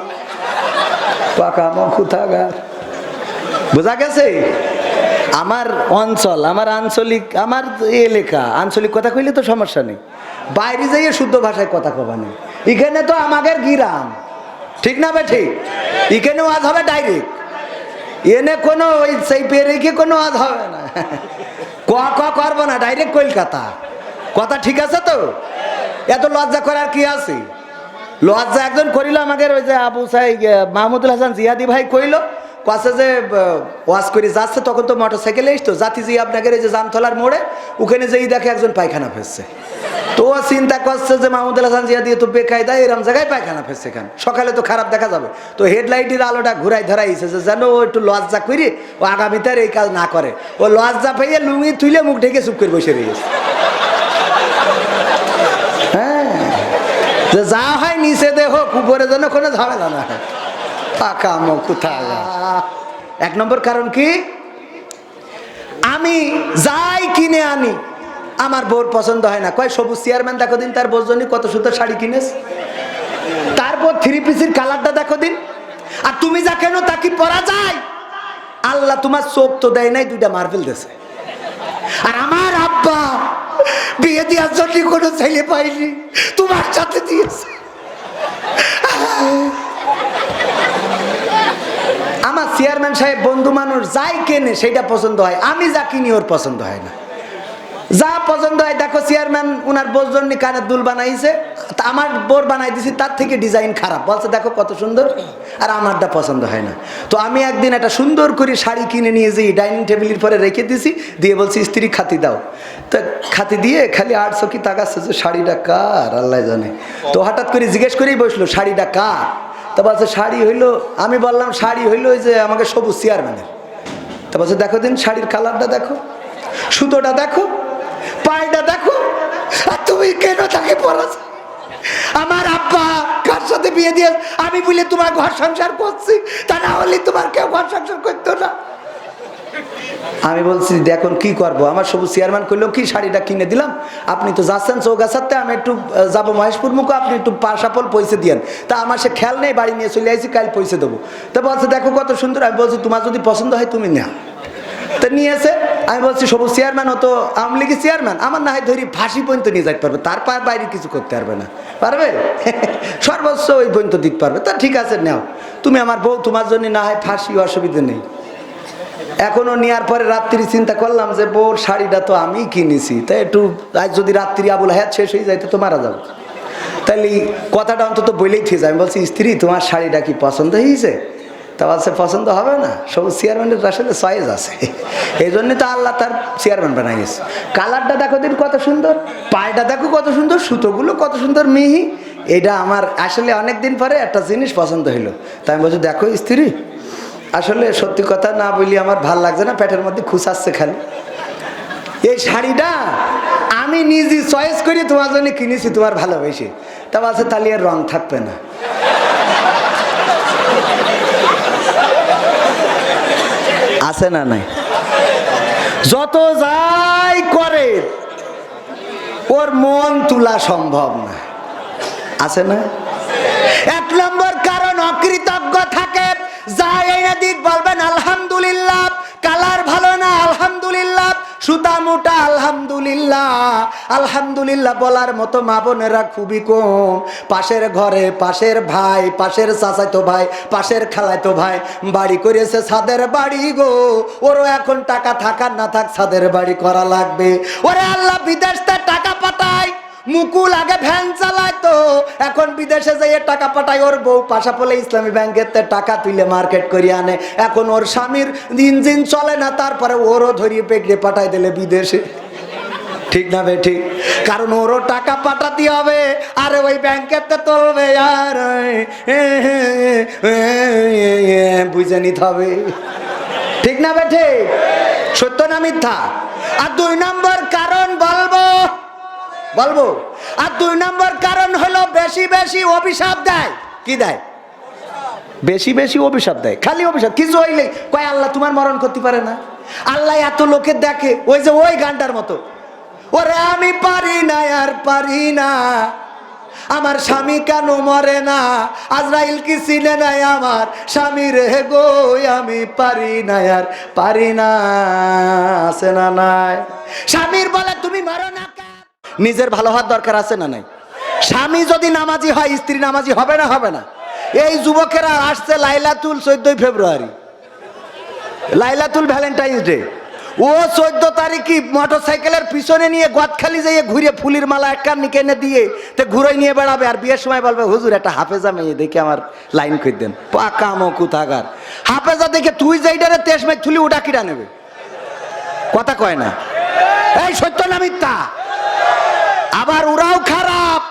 পাকা মখুথাগার। বোঝা গেছে? আমার অঞ্চল, আমার আঞ্চলিক, আমার এলাকা, আঞ্চলিক কথা কইলে তো সমস্যা নেই, বাইরে যাইয়ে শুদ্ধ ভাষায় কথা কবা নেই। এখানে তো আমাদের গিরাম, ঠিক না বেঠি? এখানে আজ হবে ডাইরেক্ট, এনে কোনো ওই সেই পেরেকে কোনো আজ হবে না, ক করবো না, ডাইরেক্ট কলকাতা। কথা ঠিক আছে তো? এত লজ্জা করার কি আছে? লজ্জা একজন করিল আমাদের ওই যে আবু সাহেব মাহমুদুল হাসান জিয়াদি ভাই কইল কাছে যে ওয়াজ করে যাচ্ছে, তখন তো মোটরসাইকেলে এসতো জাতি জি আপনাদের এই যে জামতলার মোড়ে ওখানে যেই দেখে একজন পায়খানা ফেলছে, তো ও চিন্তা করছে যে মাহমুদুল হাসান জিয়া দিয়ে তো বেকায়দা এরম জায়গায় পায়খানা ফেলছে, কেন সকালে তো খারাপ দেখা যাবে, তো হেডলাইটের আলোটা ঘুরাই ধরাইছে যে যেন ও একটু লজ্জা করি ও আগামীতে আর এই কাজ না করে, ও লজ্জা পেয়ে লুঙ্গি তুলে মুখ ঢেকে চুপ করে বসে রয়েছে। হ্যাঁ, যে যা হয় নিচে দেখো উপরে যেন কোনো ঝামেলা না হয়। পাকা কোথায়। এক নম্বর কারণ কি, আমি যাই কিনে আনি আমার বউর পছন্দ হয় না। কয় সবুজ চেয়ারম্যান দেখো দিন তার বউর জন্য কত সুন্দর শাড়ি কিনেস, তারপর থ্রি পিসের কালারটা দেখো দিন, আর তুমি যা কেন তা কি পরা যায়? আল্লাহ তোমার চোখ তো দেয় নাই, দুইটা মার্বেল দিয়েছে। আর আমার আব্বা বিয়ে দেওয়ার জন্য কোনো ছেলে পাইনি, তোমার সাথে দিয়েছে। আমার চেয়ারম্যান সাহেব বন্ধু মানুষ যাই কেনে সেটা পছন্দ হয়, আমি যা কিনি ওর পছন্দ হয় না। যা পছন্দ হয় দেখো, চেয়ারম্যান ওনার বোর জন্য কানের দুল বানাইছে, আমার বোর বানাই দিছি তার থেকে ডিজাইন খারাপ, বলছে দেখো কত সুন্দর, আর আমারটা পছন্দ হয় না। তো আমি একদিন একটা সুন্দর করে শাড়ি কিনে নিয়ে যাই ডাইনিং টেবিলের পরে রেখে দিছি, দিয়ে বলছি স্ত্রী খাতি দাও, তো খাতি দিয়ে খালি 8 চকি তাকাচ্ছে যে শাড়িটা কার আল্লাহ জানে। তো হঠাৎ করে জিজ্ঞেস করেই বসলো শাড়িটা কার, তা বলছে শাড়ি হইলো, আমি বললাম শাড়ি হইলো ওই যে আমাকে সবুজ চেয়ারম্যানের। তা বলছে দেখো দিন শাড়ির কালারটা দেখো, সুতোটা দেখো, পায়টা দেখো, আর তুমি কেন তাকে পড়াছো? আমার আব্বা কার সাথে বিয়ে দিয়ে আমি বলে তোমার ঘর সংসার করছি, তা না হলে তোমার কেউ ঘর সংসার করতো না। আমি বলছি দেখুন কি করবো, আমার সবুজ চেয়ারম্যান করলো কি শাড়িটা কিনে দিলাম, আপনি তো যাচ্ছেন চৌগাছাতে, আমি একটু যাবো মহেশপুর মুখো, আপনি একটু পাশাপল পয়সা দিয়েন। তা আমার সে খেয়াল নেই, বাড়ি নিয়ে চলে আসি, কাল পয়সা দেবো। তা বলছে দেখো কত সুন্দর, আমি বলছি তোমার যদি পছন্দ হয় তুমি না। তো নিয়েছে, আমি বলছি সবুজ চেয়ারম্যান ও তো আওয়ামী লীগের চেয়ারম্যান, আমার না হয় ধরি ফাঁসি পর্যন্ত নিয়ে যাইতে পারবে, তার বাইরে কিছু করতে পারবে না, পারবে সর্বোচ্চ ওই পর্যন্ত দিতে পারবে। তা ঠিক আছে নাও, তুমি আমার বউ, তোমার জন্য না হয় ফাঁসি, অসুবিধা নেই। এখনো নেওয়ার পরে রাত্রি চিন্তা করলাম যে বউর শাড়িটা তো আমি কিনেছি, তাই একটু আজ যদি রাত্রি আবুল হায়াত শেষ হয়ে যায় তো মারা যাবো, তাহলে কথাটা অন্তত বলেই ঠিক আছে। আমি বলছি স্ত্রী তোমার শাড়িটা কি পছন্দ হয়েছে? তা বলছে পছন্দ হবে না, সবুজ চেয়ারম্যানের আসলে চয়েস আছে, এই জন্য তো আল্লাহ তার চেয়ারম্যান বানাইছে। কালারটা দেখো দিন কত সুন্দর, পায়টা দেখো কত সুন্দর, সুতোগুলো কত সুন্দর মিহি। এটা আমার আসলে অনেকদিন পরে একটা জিনিস পছন্দ হইলো, তাই আমি বলছি দেখো স্ত্রী আসলে সত্যি কথা না বলি আমার ভাল লাগছে না, পেটের মধ্যে খুঁচাচ্ছে খালি, এই শাড়িটা আমি নিজে চয়েস করি তোমার জন্য কিনেছি, তোমার ভালোবেসে। তা বলছে তাহলে এর রং থাকবে না। আছে না নাই? যত যাই করে ওর মন তোলা সম্ভব না, আছে না? 1 নম্বর কারণ অকৃতজ্ঞ থাকে, যাই এই দিক বলবেন আলহামদুলিল্লাহ, কালার ভালো না আলহামদুলিল্লাহ, সুতা মোটা আলহামদুলিল্লাহ, আলহামদুলিল্লাহ বলার মতো মা বোনেরা খুবই কম। পাশের ঘরে পাশের ভাই, পাশের চাচাতো ভাই, পাশের খালাতো ভাই বাড়ি করেছে, ছাদের বাড়ি গো, ওরও এখন টাকা থাকার না থাক ছাদের বাড়ি করা লাগবে। ওরে আল্লাহ বিদেশ থেকে টাকা পাঠায়, মুকুল আগে ভ্যান চালাইতো, এখন বিদেশে যাইয়ে টাকা পাঠায়। ওর বউ পাশাপলে ইসলামী ব্যাংকের টাকা তুলে মার্কেট করে আনে, এখন ওর স্বামীর ইঞ্জিন চলে না, তারপরে ওরও ধরিয়ে পেগড়ে পাঠাই দিলে বিদেশে, ঠিক না বে ঠিক? কারণ ওরও টাকা পাঠাতে হবে, আর ওই ব্যাংকের তুলবে, আর বুঝে নিতে হবে, ঠিক না বে ঠিক? সত্য না মিথ্যা? আর 2 নম্বর কারণ বলবো, আর 2 নম্বর কারণ হলো বেশি বেশি অভিশাপ দেয়। কি দেয়? বেশি বেশি অভিশাপ দেয়, খালি অভিশাপ। কিছু হইলে কয় আল্লাহ তোমার মরণ করতে পারে না, আল্লাহ এত লোকের দেখে, ওই যে ওই গানটার মতো, ওরে আমি পারি না আর পারি না, আমার স্বামী কেন মরে না, আজরাইল কি চিনে নাই আমার স্বামী রে গো, আমি পারি না আর পারি না, আছে না নাই? স্বামীর বলে তুমি মরো না, নিজের ভালো হওয়ার দরকার আছে না নাই? স্বামী যদি নামাজি হয় স্ত্রী নামাজি হবে না? হবে না? এই যুবকেরা আসছে লাইলাতুল 14 ফেব্রুয়ারি, লাইলাতুল ভ্যালেন্টাইন্স ডে, ও 14 তারিখই মোটর সাইকেলের পিছনে নিয়ে গদখালি যাইয়ে ঘুরে ফুলির মালা একটা নিকে এনে দিয়ে তে ঘুরোই নিয়ে বেড়াবে, আর বিয়ের সময় বলবে হুজুর একটা হাফেজা মেয়ে দেখে আমার লাইন করে দেন। পাকা মকুথাগার হাফেজা দেখে তুই যাইডারে তেজ মেঘ থুলি ওটা কিরা নেবে, কথা কয় না। এই সত্য না মিথ্যা? আবার ওরাও খারাপ।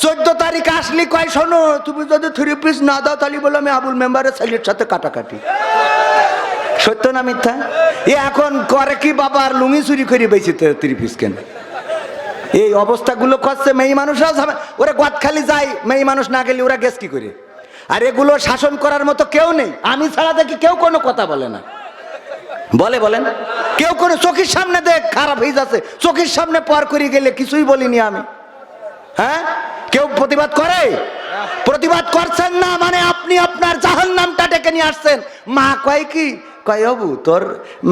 14 তারিখ আসলি কয় শোনো তুমি যদি 3 পিস না দাও তাহলে বলো আমি আবুল মেম্বারের ছেলের সাথে কাটাকাটি। সত্য না মিথ্যা? এ এখন করে কি বাবা, আর লুঙ্গি চুরি করে বেঁচে 3 পিস কেন? এই অবস্থাগুলো করছে মেয়ে মানুষরাও। ওরা গদখালি যায়, মেয়ে মানুষ না গেলে ওরা গেছ কি করে? আর এগুলো শাসন করার মতো কেউ নেই। আমি ছাড়া দেখি কেউ কোনো কথা বলে না। বলেন কেউ কোনো চোখের সামনে দেখ খারাপ হয়ে যাচ্ছে, চোখের সামনে পার করে গেলে কিছুই বলিনি আমি। হ্যাঁ, কেউ প্রতিবাদ করে? প্রতিবাদ করছেন না মানে আপনি আপনার জাহান্নামটা ডেকে নিয়ে আসছেন। মা কয় কি, কয় বাবু তোর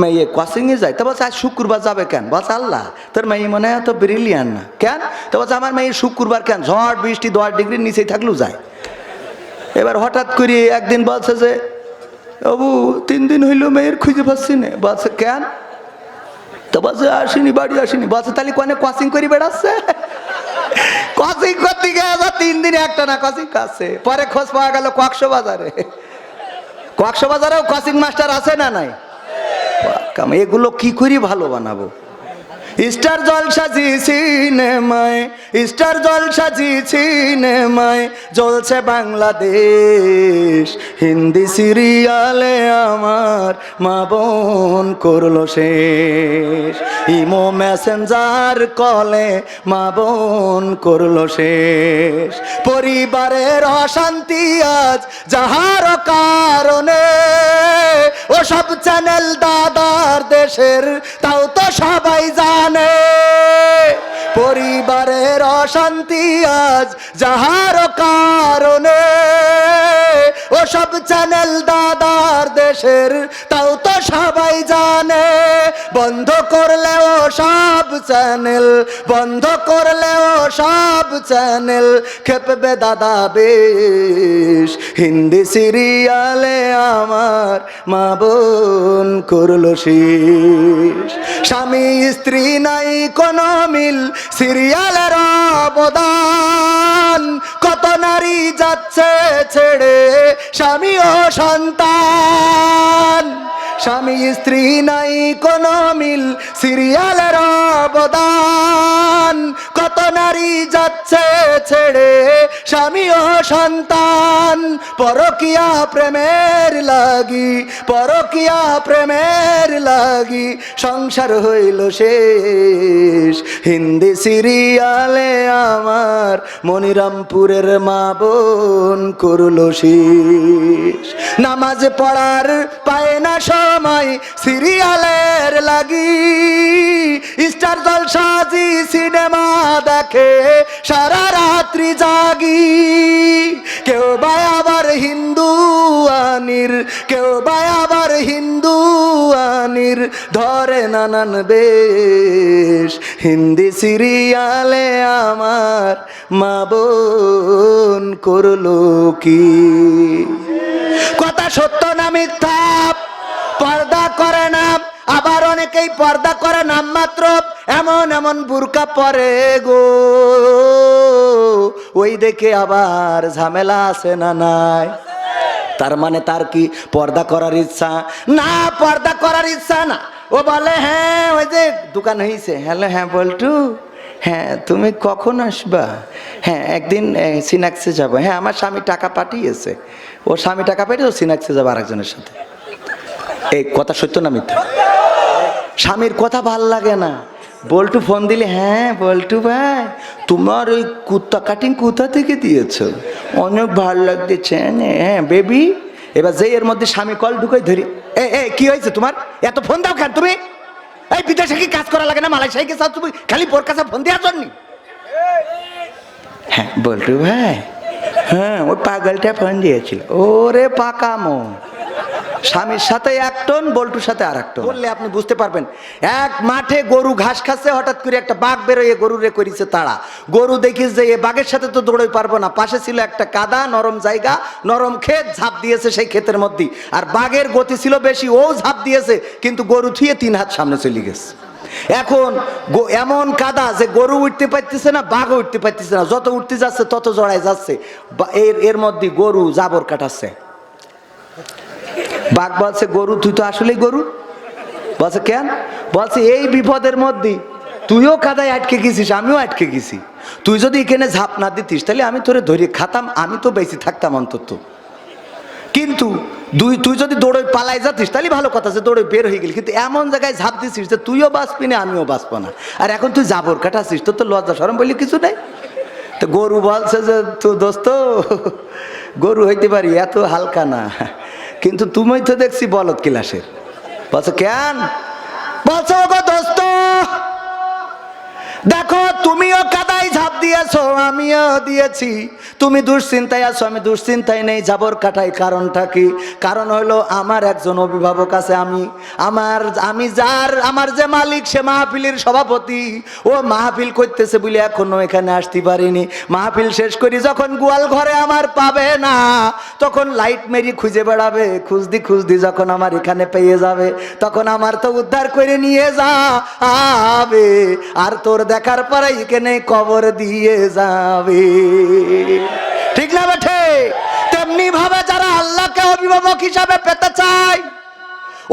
মেয়ে কোচিং এ যায়, তো বলছে আজ শুক্রবার যাবে কেন? বলছে আল্লাহ তোর মেয়ে মনে হয় তো ব্রিলিয়ান না কেন? তো বলছে আমার মেয়ে শুক্রবার কেন, ঝড় বৃষ্টি 10 ডিগ্রির নিচেই থাকলেও যায়। এবার হঠাৎ করে একদিন বলছে যে বাবু 3 দিন হইলো মেয়ের খুঁজে পাচ্ছি না। বলছে কেন? তো বলছে আসেনি, বাড়ি আসেনি। বলছে তাহলে কোনে কোচিং করে বেড়াচ্ছে? কোচিং করতে গিয়ে 3 দিনে একটা না কোচিং কাছে। পরে খোঁজ পাওয়া গেল কক্সবাজারে। কক্সবাজারেও কোচিং মাস্টার আছে না নাই? এগুলো কি করি ভালো বানাবো? স্টার জলসা জি সিনেমায়, স্টার জলসা জি সিনেমায় জ্বলছে বাংলাদেশ। হিন্দি সিরিয়ালে আমার মা বোন করলো শেষ। ইমো মেসেঞ্জার কলে মা বোন করলো শেষ। পরিবারের অশান্তি আজ যাহার কারণে, ও সব চ্যানেল দাদার দেশের তাও তো সবাই জানে। পরিবারের অশান্তি আজ যাহার কারণে, ও সব চ্যানেল দাদার দেশের তাও তো সবাই জানে। বন্ধ করলেও সব চ্যানেল, বন্ধ করলেও সব চ্যানেল খেপবে দাদা বেশ। হিন্দি সিরিয়ালে আমার মা বোন করলো শেষ। স্বামী স্ত্রী নাই কোনো মিল, সিরিয়ালের অবদান। কত নারী যাচ্ছে ছেড়ে স্বামী ও সন্তান। স্বামী স্ত্রী নাই কোনো মিল, সিরিয়ালের অবদান। কত নারী যাচ্ছে ছেড়ে স্বামী ও সন্তান। পরকিয়া প্রেমের লাগি, পরকিয়া প্রেমের লাগি সংসার হইল শেষ। হিন্দি সিরিয়ালে আমার মনিরামপুরের মা বোন করলো শেষ। নামাজ পড়ার পায় না সময় সিরিয়ালের লাগি, স্টার জলসা জি সিনেমা দেখে সারা রাত্রি জাগি। কেউ বা আবার হিন্দু আনির, কেউ বা আবার হিন্দু আনির ধরে নানান বেশ। হিন্দি সিরিয়ালে আমার মা বোন করলো কি? কথা সত্য না মিথ্যা? পর্দা করে না, আবার অনেকেই পর্দা করে নাম মাত্র। এমন এমন বুরকা পরে গো, ওই দেখে আবার ঝামেলা আছে না নাই? তার মানে তার কি পর্দা করার ইচ্ছা না? পর্দা করার ইচ্ছা না। ও বলে হ্যাঁ ওই যে দোকান হয়েছে। হ্যালো, হ্যাঁ বল্টু, হ্যাঁ তুমি কখন আসবা? হ্যাঁ একদিন সিনাক্সে যাবো। হ্যাঁ আমার স্বামী টাকা পাঠিয়েছে। ও স্বামী টাকা পাঠিয়ে সিনাক্সে যাবো আরেকজনের সাথে। এই কথা সত্য না মিথ্যা? স্বামীর কথা ভাল লাগে না। বল্টু ফোন দিলে, হ্যাঁ বল্টু ভাই তোমার ওই কুত্তা কাটিং কোথা থেকে দিয়েছো? অনেক ভালো লাগতেছে। হ্যাঁ বেবি। এবার যে এর মধ্যে স্বামী কল ঢুকাই ধরি, এ কি হয়েছে তোমার? এত ফোন দাও কেন তুমি? এই বিদেশে কি কাজ করা লাগে না? মালয়েশিয়ায় গেছো তুমি খালি বোর কাছে ফোন দেওয়ার জন্য? হ্যাঁ বল্টু ভাই, হ্যাঁ ওই পাগলটা ফোন দিয়েছিল। ওরে পাকামো, স্বামীর সাথে 1 টন, বল্টুর সাথে আর 1 টন। বললে আপনি বুঝতে পারবেন। এক মাঠে গরু ঘাস খাচ্ছে, হঠাৎ করে একটা বাঘ বেরোয় গরুরে করেছে তাড়া। গরু দেখিস যে এ বাঘের সাথে তো দৌড়ই পারবো না, পাশে ছিল একটা কাদা নরম জায়গা, নরম ক্ষেত, ঝাঁপ দিয়েছে সেই ক্ষেতের মধ্যে। আর বাঘের গতি ছিল বেশি, ও ঝাঁপ দিয়েছে, কিন্তু গরু থুয়ে 3 হাত সামনে চলে গেছে। এখন এমন কাদা যে গরু উঠতে পারতেছে না, বাঘও উঠতে পারতেছে না, যত উঠতে যাচ্ছে তত জড়ায় যাচ্ছে। এর মধ্যে গরু জাবর কাটাচ্ছে। বাঘ বলছে, গরু তুই তো আসলেই গরু। বলছে কেন? বলছে এই বিপদের মধ্যে তুইও কাদায় আটকে গেছিস, আমিও আটকে গেছি। তুই যদি এখানে ঝাঁপ না দিতিস তাহলে আমি তোরে ধরে খাতাম, আমি তো বেঁচে থাকতাম অন্তত। কিন্তু তুই যদি দৌড়ে পালাই যাতিস তাহলে ভালো কথা, যে দৌড়ে বের হয়ে গেলি, কিন্তু এমন জায়গায় ঝাঁপ দিছিস যে তুইও বাঁচবি না, আমিও বাঁচবো না। আর এখন তুই জাবর কাটাছিস, তোর তো লজ্জা শরম বলি কিছু নেই। তো গরু বলছে যে তো দোস্ত, গরু হইতে পারি, এত হালকা না, কিন্তু তুমি তো দেখছি বলদ ক্লাসের। বলছে কেন? বলছো গো দোস্ত, দেখো তুমিও কাদায় ঝাঁপ দিয়েছো, আমিও দিয়েছি। তুমি দুশ্চিন্তায় আছো, আমি দুশ্চিন্তায় নেই, জাবর কাটাই। কারণটা কি? কারণ হলো আমার একজন অভিভাবক আছে, আমার যে মালিক সে মাহফিলের সভাপতি। ও মাহফিল করতেছে বলে এখনো এখানে আসতে পারিনি। মাহফিল শেষ করি যখন গোয়াল ঘরে আমার পাবে না, তখন লাইট মেরি খুঁজে বেড়াবে, খুঁজদি যখন আমার এখানে পেয়ে যাবে, তখন আমার তো উদ্ধার করে নিয়ে যাবে, আর তোর দেখার পরে এখানে কবর দিয়ে যাবে। ঠিক না বেঠে? তেমনি ভাবে যারা আল্লাহকে অভিভাবক হিসাবে পেতে চায়,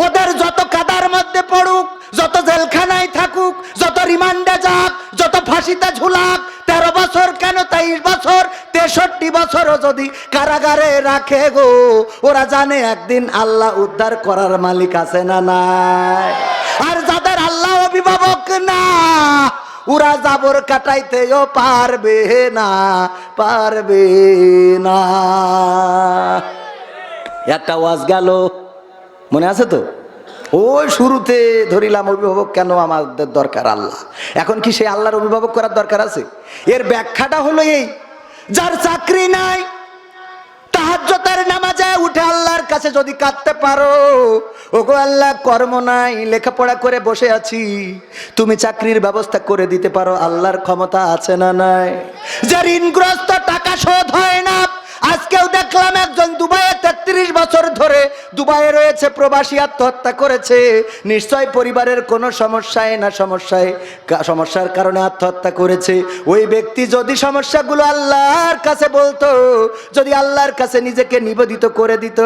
ওদের যত কাদার মধ্যে পড়ুক, যত জেলখানায় থাকুক, যত রিমান্ডে যাক, যত ফাঁসিতে ঝুলাক, 13 বছর কেন 23 বছর, 63 বছরও যদি কারাগারে রাখে গো, ওরা জানে একদিন আল্লাহ উদ্ধার করার মালিক আছে না নাই। আর যাদের আল্লাহ অভিভাবক না, ওরা জাবর কাটাইতেও পারবে না। একটা ওয়াজ গেল, মনে আছে তো? ওই শুরুতে ধরিলাম অভিভাবক কেন আমাদের দরকার আল্লাহ। এখন কি সেই আল্লাহর অভিভাবক করার দরকার আছে? এর ব্যাখ্যাটা হলো এই, যার চাকরি নাই, তাহাজ্জুদের নামাজে উঠে আল্লাহর কাছে যদি কাঁদতে পারো, ওগো আল্লাহ কর্ম নাই, লেখাপড়া করে বসে আছি, তুমি চাকরির ব্যবস্থা করে দিতে পারো, আল্লাহর ক্ষমতা আছে না নাই? যে ঋণগ্রস্ত, টাকা শোধ হয় না, আজকেও দেখলাম একজন দুবাইয়ে 33 বছর ধরে দুবাইয়ে রয়েছে, প্রবাসী, আত্মহত্যা করেছে। নিশ্চয় পরিবারের কোনো সমস্যার কারণে আত্মহত্যা করেছে। ওই ব্যক্তি যদি সমস্যাগুলো আল্লাহর কাছে বলতো, যদি আল্লাহর কাছে নিজেকে নিবেদিত করে দিত,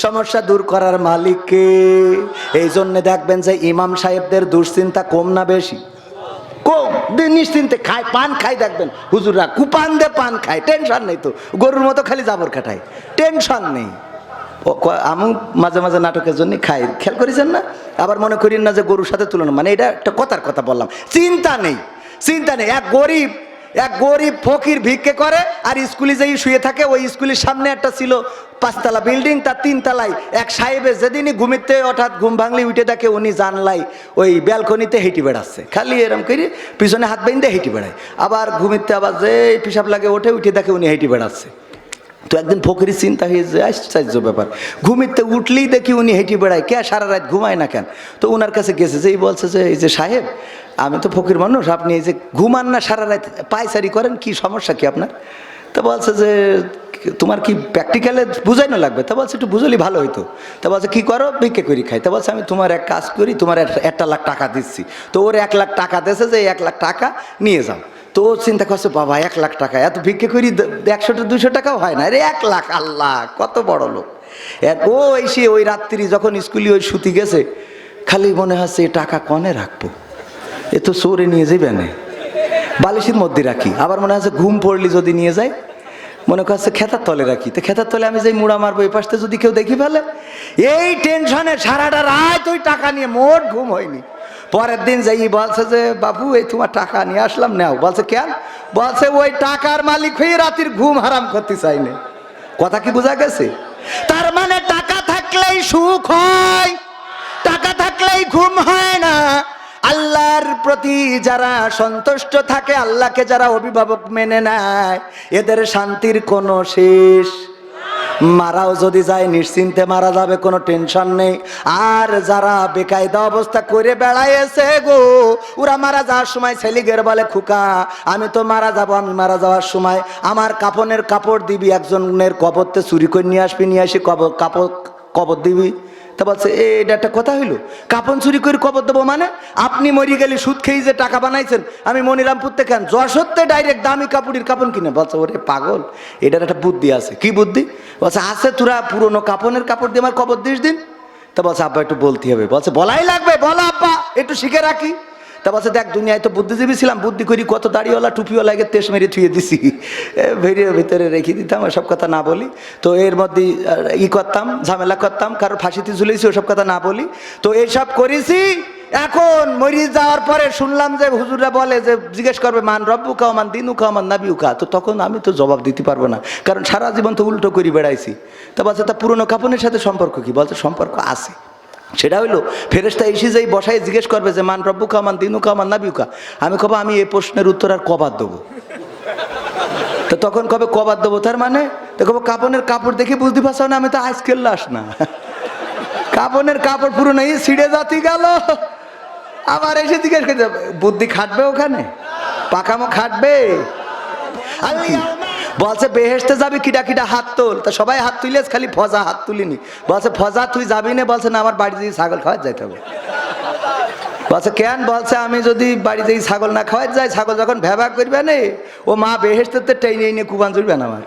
সমস্যা দূর করার মালিককে। এই জন্য দেখবেন যে ইমাম সাহেবদের দুশ্চিন্তা কম না বেশি? কম। নিশ্চিন্তে খায়, পান খায়, দেখবেন হুজুররা কুপান দে পান খায়, টেনশন নেই তো, গরুর মতো খালি জাবর কাটায়, টেনশন নেই। আমি মাঝে মাঝে নাটকের জন্য খাই, খেয়াল করেছেন না? আবার মনে করেন না যে গরুর সাথে তুলনা, মানে এটা একটা কথার কথা বললাম। চিন্তা নেই। এক গরিব ফকির ভিক্ষে করে আর স্কুলে যেই শুয়ে থাকে, ওই স্কুলের সামনে একটা ছিল 5 তলা বিল্ডিং, তার 3 তলায় এক সাহেবে যেদিনই ঘুমিতে হঠাৎ ঘুম ভাঙলি উঠে দেখে উনি জানলাই ওই ব্যালকনিতে হেঁটে বেড়াচ্ছে, খালি এরম করে পিছনে হাত বেঁধে হেঁটে বেড়ায়। আবার ঘুমিতে আবার যে পিসাব লাগে উঠে দেখে উনি হেঁটে বেড়াচ্ছে। তো একদিন ফকিরের চিন্তা হয়ে যায়, আশ্চর্য ব্যাপার, ঘুমিতে উঠলেই দেখি উনি হেঁটে বেড়ায়, কে সারা রাত ঘুমায় না কেন? তো ওনার কাছে গেছে, যেই বলছে যে এই যে সাহেব, আমি তো ফকির মানুষ, আপনি এই যে ঘুমান না সারা রাত, পায়চারি করেন, কি সমস্যা কি আপনার? তো বলছে যে তোমার কি প্র্যাকটিক্যালে বুঝাইনো লাগবে? তা বলছে একটু বুঝলি ভালো হইতো। তা বলছে কি করো? ভিক্ষে করি খাই। তা বলছে আমি তোমার এক কাজ করি, তোমার 1 লাখ টাকা দিচ্ছি। তো ওর 1 লাখ টাকা দিয়েছে যে 1 লাখ টাকা নিয়ে যাও। তো ও চিন্তা করছে, বাবা 1 লাখ টাকা, এত ভিক্ষে করি 100-200 টাকাও হয় না, আরে 1 লাখ, আল্লাহ কত বড় লোক। ও এসে ওই রাত্রি যখন স্কুলে ওই শুতে গেছে, খালি মনে হচ্ছে এই টাকা কনে রাখবো, এ তো চোরে নিয়ে যাবে না, বালিশের মধ্যে রাখি। আবার মনে হচ্ছে ঘুম পড়লি যদি নিয়ে যায়, মনে করছে খেতার তলে রাখি, তো খেতার তলে আমি যেই মুড়া মারবো, এই পাশে যদি কেউ দেখি ফেলে, এই টেনশনে সারাটা রাত ওই টাকা নিয়ে মোট ঘুম হয়নি। পরের দিন যাই বলছে যে বাবু এই তোমার টাকা নিয়ে আসলাম, নাও। বলছে কেন? বলছে ওই টাকার মালিক হয়ে রাতের ঘুম হারাম করতে চাইনি। কথা কি বোঝা গেছে? তার মানে টাকা থাকলেই সুখ হয়, টাকা থাকলেই ঘুম হয় না। আল্লাহর প্রতি যারা সন্তুষ্ট থাকে, আল্লাহকে যারা অভিভাবক মেনে নেয়, এদের শান্তির কোনো শেষ মারাও যদি যায় নিশ্চিন্তে মারা যাবে, কোনো টেনশন নেই। আর যারা বেকায়দা অবস্থা করে বেড়াইছে গো, ওরা মারা যাওয়ার সময় ছেলিগের বলে, খুকা আমি তো মারা যাব, আমি মারা যাওয়ার সময় আমার কাফনের কাপড় দিবি, একজনের কবরতে চুরি করে নিয়ে আসবি, নিয়ে আসি কবর দিবি। তা বলছে এটা একটা কথা হইলো, কাপন চুরি করে কবর দেবো মানে? আপনি মরি গেলে সুদ খেয়ে যে টাকা বানাইছেন, আমি মনিরামপুর থেকে কেন যশোরতে ডাইরেক্ট দামি কাপড়ের কাপন কিনে। বলছে ওরে পাগল, এটার একটা বুদ্ধি আছে। কি বুদ্ধি? বলছে আছে, তোরা পুরোনো কাপনের কাপড় দিয়ে আমার কবর দিস দিন। তা বলছে আব্বা একটু বলতে হবে। বলছে বলাই লাগবে, বলো আব্বা একটু শিখে রাখি। তা বলছে দেখ দুনিয়ায় তো বুদ্ধিজীবী ছিলাম, বুদ্ধি করি কত দাড়িওয়ালা টুপিওয়ালাকে তেস মেরে থুয়ে দিছি, ভিডিওর ভিতরে রেখে দিতাম, ওসব কথা না বলি। তো এর মধ্যে করতাম, ঝামেলা করতাম, কারোর ফাঁসিতে ঝুলেছি, ওসব কথা না বলি। তো এইসব করেছি। এখন মরি যাওয়ার পরে শুনলাম যে হুজুররা বলে যে জিজ্ঞেস করবে মান রব্বুকা মান দিনুকা মান নাবিউকা। তো তখন আমি তো জবাব দিতে পারবো না, কারণ সারা জীবন তো উল্টো করে বেড়াইছি। তা বলছে তা পুরনো কাপনের সাথে সম্পর্ক কি? বলছে সম্পর্ক আছে। সেটা হইলো ফেরেশতা এসে যেই বসায় জিজ্ঞেস করবে যে মান রব্বুকা মান দিনুকা মান নাবিউকা, আমি কব আমি এই প্রশ্নের উত্তর আর কবার দেবো? তো তখন কবে কবার দেবো তার মানে? তো কব কাপনের কাপড় দেখে বুঝতে পারছো না আমি তো আজকের লাশ না। কাপনের কাপড় পুরো নেই, ছিঁড়ে যাতি গেল। আবার এসে জিজ্ঞেস করতে বুদ্ধি খাটবে ওখানে? পাকামো খাটবে? আর কি বলছে বেহেশতে যাবি, কিটা কিটা হাত তোল। তা সবাই হাত তুলে, খালি ফজা হাত তুলিনি। বলছে ফজা তুই যাবি না? বলছে না আমার বাড়ি দিয়ে ছাগল খাওয়া যাইতে হবে। বলছে কেন? বলছে আমি যদি বাড়ি দিয়ে ছাগল না খাওয়াই যাই, ছাগল যখন ভ্যাবা করবে না, ও মা বেহেশতে টেনে এনে কুবান চলবে না আমার।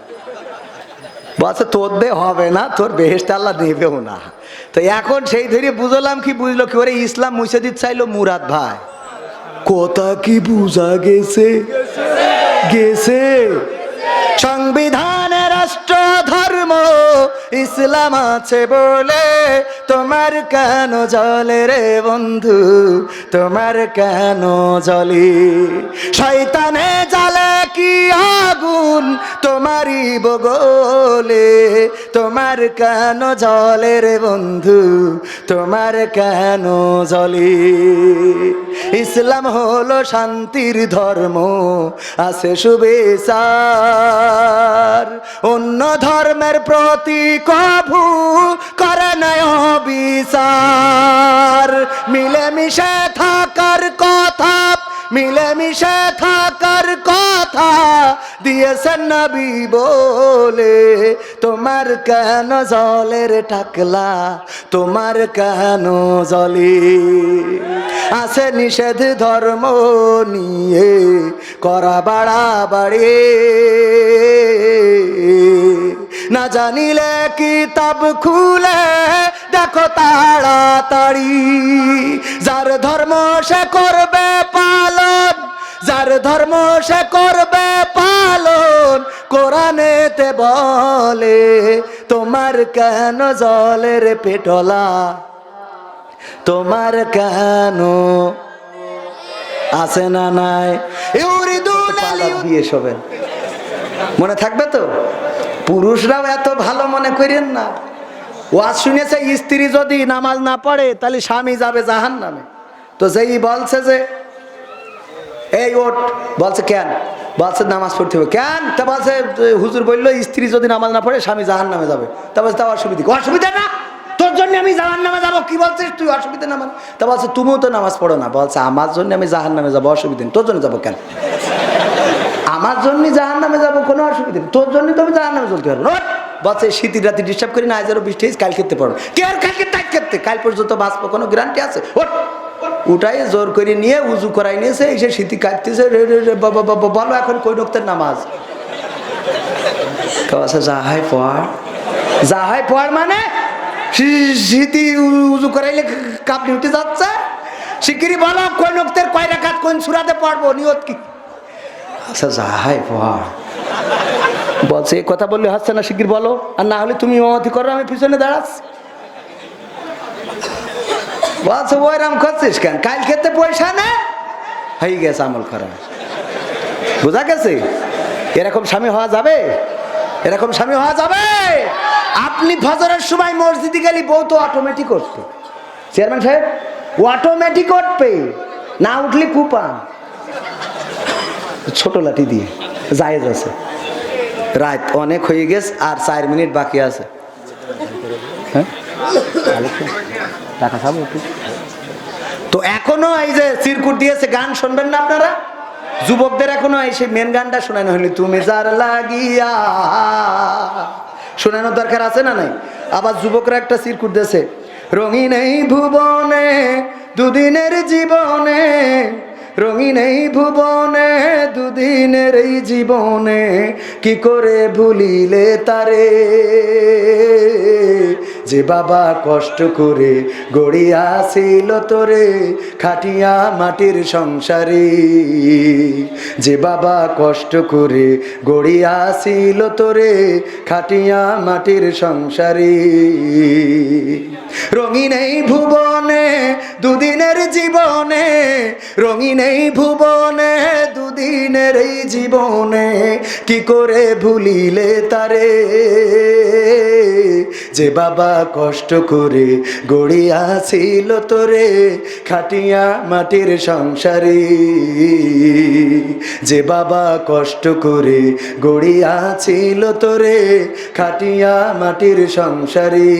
বলছে তোর দে হবে না, তোর বেহেশতে আল্লাহ নেবেও না। তো এখন সেই ধরে বুঝলাম কি বুঝলো কি, ওরে ইসলাম মুছে দিতে চাইলো মুরাদ ভাই। কথা কি বুঝা গেছে? গেছে। সংবিধানে রাষ্ট্র ধর্ম ইসলাম আছে বলে তোমার কেন জলে রে বন্ধু, তোমার কেন জলে? শয়তানে জ্বালে কি আগুন তোমারই বগলে, তোমার কেন জলে রে বন্ধু, তোমার কেন জলে? ইসলাম হলো শান্তির ধর্ম, আছে সুবিচার, অন্য ধর্মের প্রতি কভু করে নাই বিচার। মিলেমিশে থাকার কথা, মিলেমিশে থাকার কথা দিয়েছেন নবী বলে, তোমার কেন জলের টাকলা, তোমার কেন জলে? আছে নিষেধ ধর্ম নিয়ে করা বাড়াবাড়ি, না জানিলে কিতাব খুলে দেখো তাড়াতাড়ি। যার ধর্ম সে করবে পালন, যার ধর্ম সে করবে পালন, কোরআনেতে বলে তোমার কেন জলের পেটলা, তোমার কেন আছে না নাই? বিয়ে সবেন মনে থাকবে তো? পুরুষরাও এত ভালো মনে করেন না। ওয়াজ শুনেছে স্ত্রী যদি নামাজ না পড়ে তাহলে স্বামী যাবে জাহান্নামে। তো যেই বলছে যে এই ওঠ, বলছে কেন? বলছে নামাজ পড়তে হবে। কেন? তা বলছে হুজুর বললো স্ত্রী যদি নামাজ না পড়ে স্বামী জাহান্নামে যাবে। তা বলছে তা অসুবিধা? অসুবিধা না, তোর জন্য আমি জাহান্নামে যাবো। কি বলছিস তুই? অসুবিধা না মানে? তা বলছে তুমিও তো নামাজ পড়ো না। বলছে আমার জন্য আমি জাহান্নামে যাবো, অসুবিধা নেই। তোর জন্য যাবো কেন? আমার জন্য জাহান্নামে যাবো, কোনো অসুবিধা নেই। তোর জন্য তো আমি জাহান্নামে চলতে পারবো। বলছে শীতের রাতে ডিস্টার্ব করি না, আজ আরো বৃষ্টি কাল খেতে পারবো। কে আর কালকে তাই খেতে? কাল পর্যন্ত বাঁচবো, কোনো গ্যারান্টি আছে? উঠাই জোর করে নিয়ে উজু করাই নিয়েছে, এসে শীতি কাটতেছে। বলো এখন কই নক্তের নামাজ? যা হয় পড়, যা হয় পড় মানে শীতি উজু করাইলে কাপড় উঠে যাচ্ছে। শিগগিরই বলো কই নক্তের কয় রাকাত কোন সূরাতে পড়বো, নিয়ত কি? আচ্ছা যা হয় পড়। বলছে এই কথা বললে হচ্ছে না, শিগগির বলো, আর না হলে তুমি ইমামতি করো, আমি পিছনে দাঁড়াচ্ছি। বলছে ওইরাম করছিস কেন? কাল খেতে পয়সা না হয়ে গেছে আমল করা। বোঝা গেছে? এরকম স্বামী হওয়া যাবে? এরকম স্বামী হওয়া যাবে? আপনি ফজরের সময় মসজিদে গেলে বউ তো অটোমেটিক উঠবে। চেয়ারম্যান সাহেব ও অটোমেটিক উঠবে, না উঠলে কুপা ছোট লাঠি দিয়ে জায়েজ আছে। রাত অনেক হয়ে গেছে, আর 4 মিনিট বাকি আছে। হ্যাঁ টাকা খাবো তো এখনো এই যে চিরকুট দিয়েছে, গান শুনবেন না আপনারা? যুবকদের এখনো এই সেই মেন গানটা শোনানো হয়নি, তুমি যার লাগিয়া, শোনানোর দরকার আছে না নাই? আবার যুবকরা একটা চিরকুট দিয়েছে, রঙিন এই ভুবনে দুদিনের জীবনে, রঙিন এই ভুবনে দুদিনের এই জীবনে, কি করে ভুলিলে তারে, যে বাবা কষ্ট করে গড়িয়াছিল তোরে খাটিয়া মাটির সংসারে, যে বাবা কষ্ট করে গড়িয়াছিল তোরে খাটিয়া মাটির সংসারে, রঙিন এই ভুবনে দুদিনের জীবনে, রঙিন এই ভুবনে দুদিনের এই জীবনে, কি করে ভুলিলে তারে, যে বাবা কষ্ট করে গড়িয়াছিল তোরে খাটিয়া মাটির সংসারে, যে বাবা কষ্ট করে গড়িয়াছিল তোরে খাটিয়া মাটির সংসারে,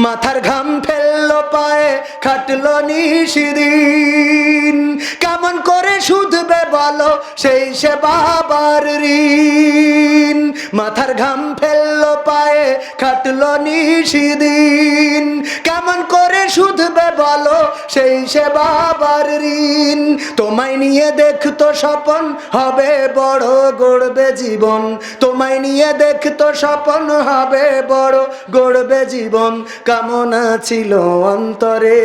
মাথার ঘাম ফেললো পায়ে খাটলো নিশিদিন, কেমন করে শুধবে বলো সেই সে বাবার ঋণ, মাথার ঘাম ফেললো পায়ে খাটলো নিশিদিন, কেমন করে শুধবে বলো সেই সে বাবার ঋণ, তোমায় নিয়ে দেখতো স্বপন হবে বড় গড়বে জীবন, তোমায় নিয়ে দেখতো স্বপন হবে বড় গড়বে জীবন, কামনা ছিল অন্তরে,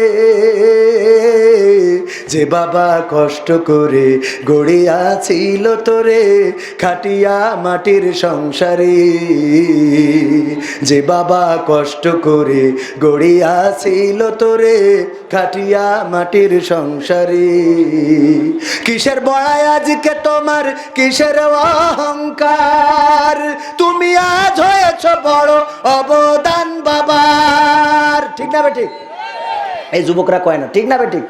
যে বাবা কষ্ট করে গড়িয়াছিল তোরে খাটিয়া মাটির সংসারে, যে বাবা কষ্ট করে গড়িয়াছিল তোরে খাটিয়া মাটির সংসারে, কিসের বড়াই আজকে তোমার কিসের অহংকার, তুমি আজ হয়েছ বড় অবদান বাবার, ঠিক না বে ঠিক? এই যুবকরা কয় না, ঠিক না বে ঠিক?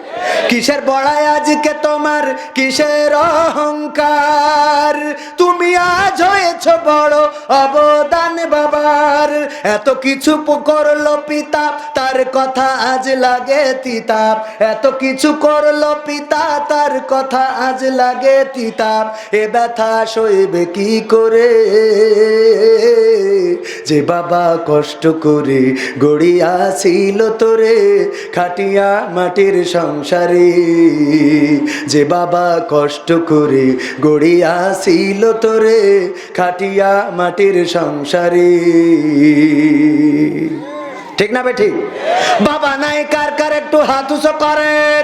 কিসের বড়াই আজকে তোমার কিসের অহংকার, তুমি আজ হয়েছ বড় অবদান বাবার, এত কিছু করলো পিতা তার কথা আজ লাগে তিতা, এত কিছু করলো পিতা তার কথা আজ লাগে তিতা, এ ব্যথা সইবে কি করে, যে বাবা কষ্ট করে গড়িয়াছিল তোরে খাটিয়া মাটির সংসারে, যে বাবা কষ্ট করে গড়িয়াছিল তোরে খাটিয়া মাটির সংসারে, ঠিক না বে ঠিক? বাবা নাই কার কার একটু হাত উঁচু করেন,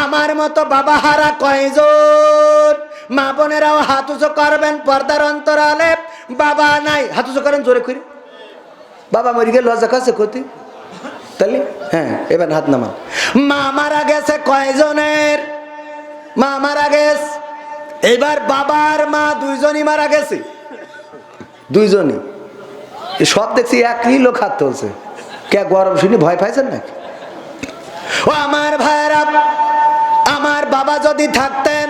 আমার মতো বাবা হারা কয়জন, মা বোনেরাও হাত উঁচু করবেন পর্দার অন্তরালে, বাবা নাই হাত উঁচু করেন জোরে করে, বাবা মরে গেলে লজ্জা কাছে ক্ষতি তাহলে, হ্যাঁ এবার হাত নামা। মা মারা গেছে কয়জনের? মা মারা গেছে, এবার বাবার মা দুইজনই মারা গেছে, দুইজনই, সব দেখছি একই লোক হাত তুলছে, কে গরম শুনি ভয় পাইছেন নাকি? ও আমার ভাইরা, আমার বাবা যদি থাকতেন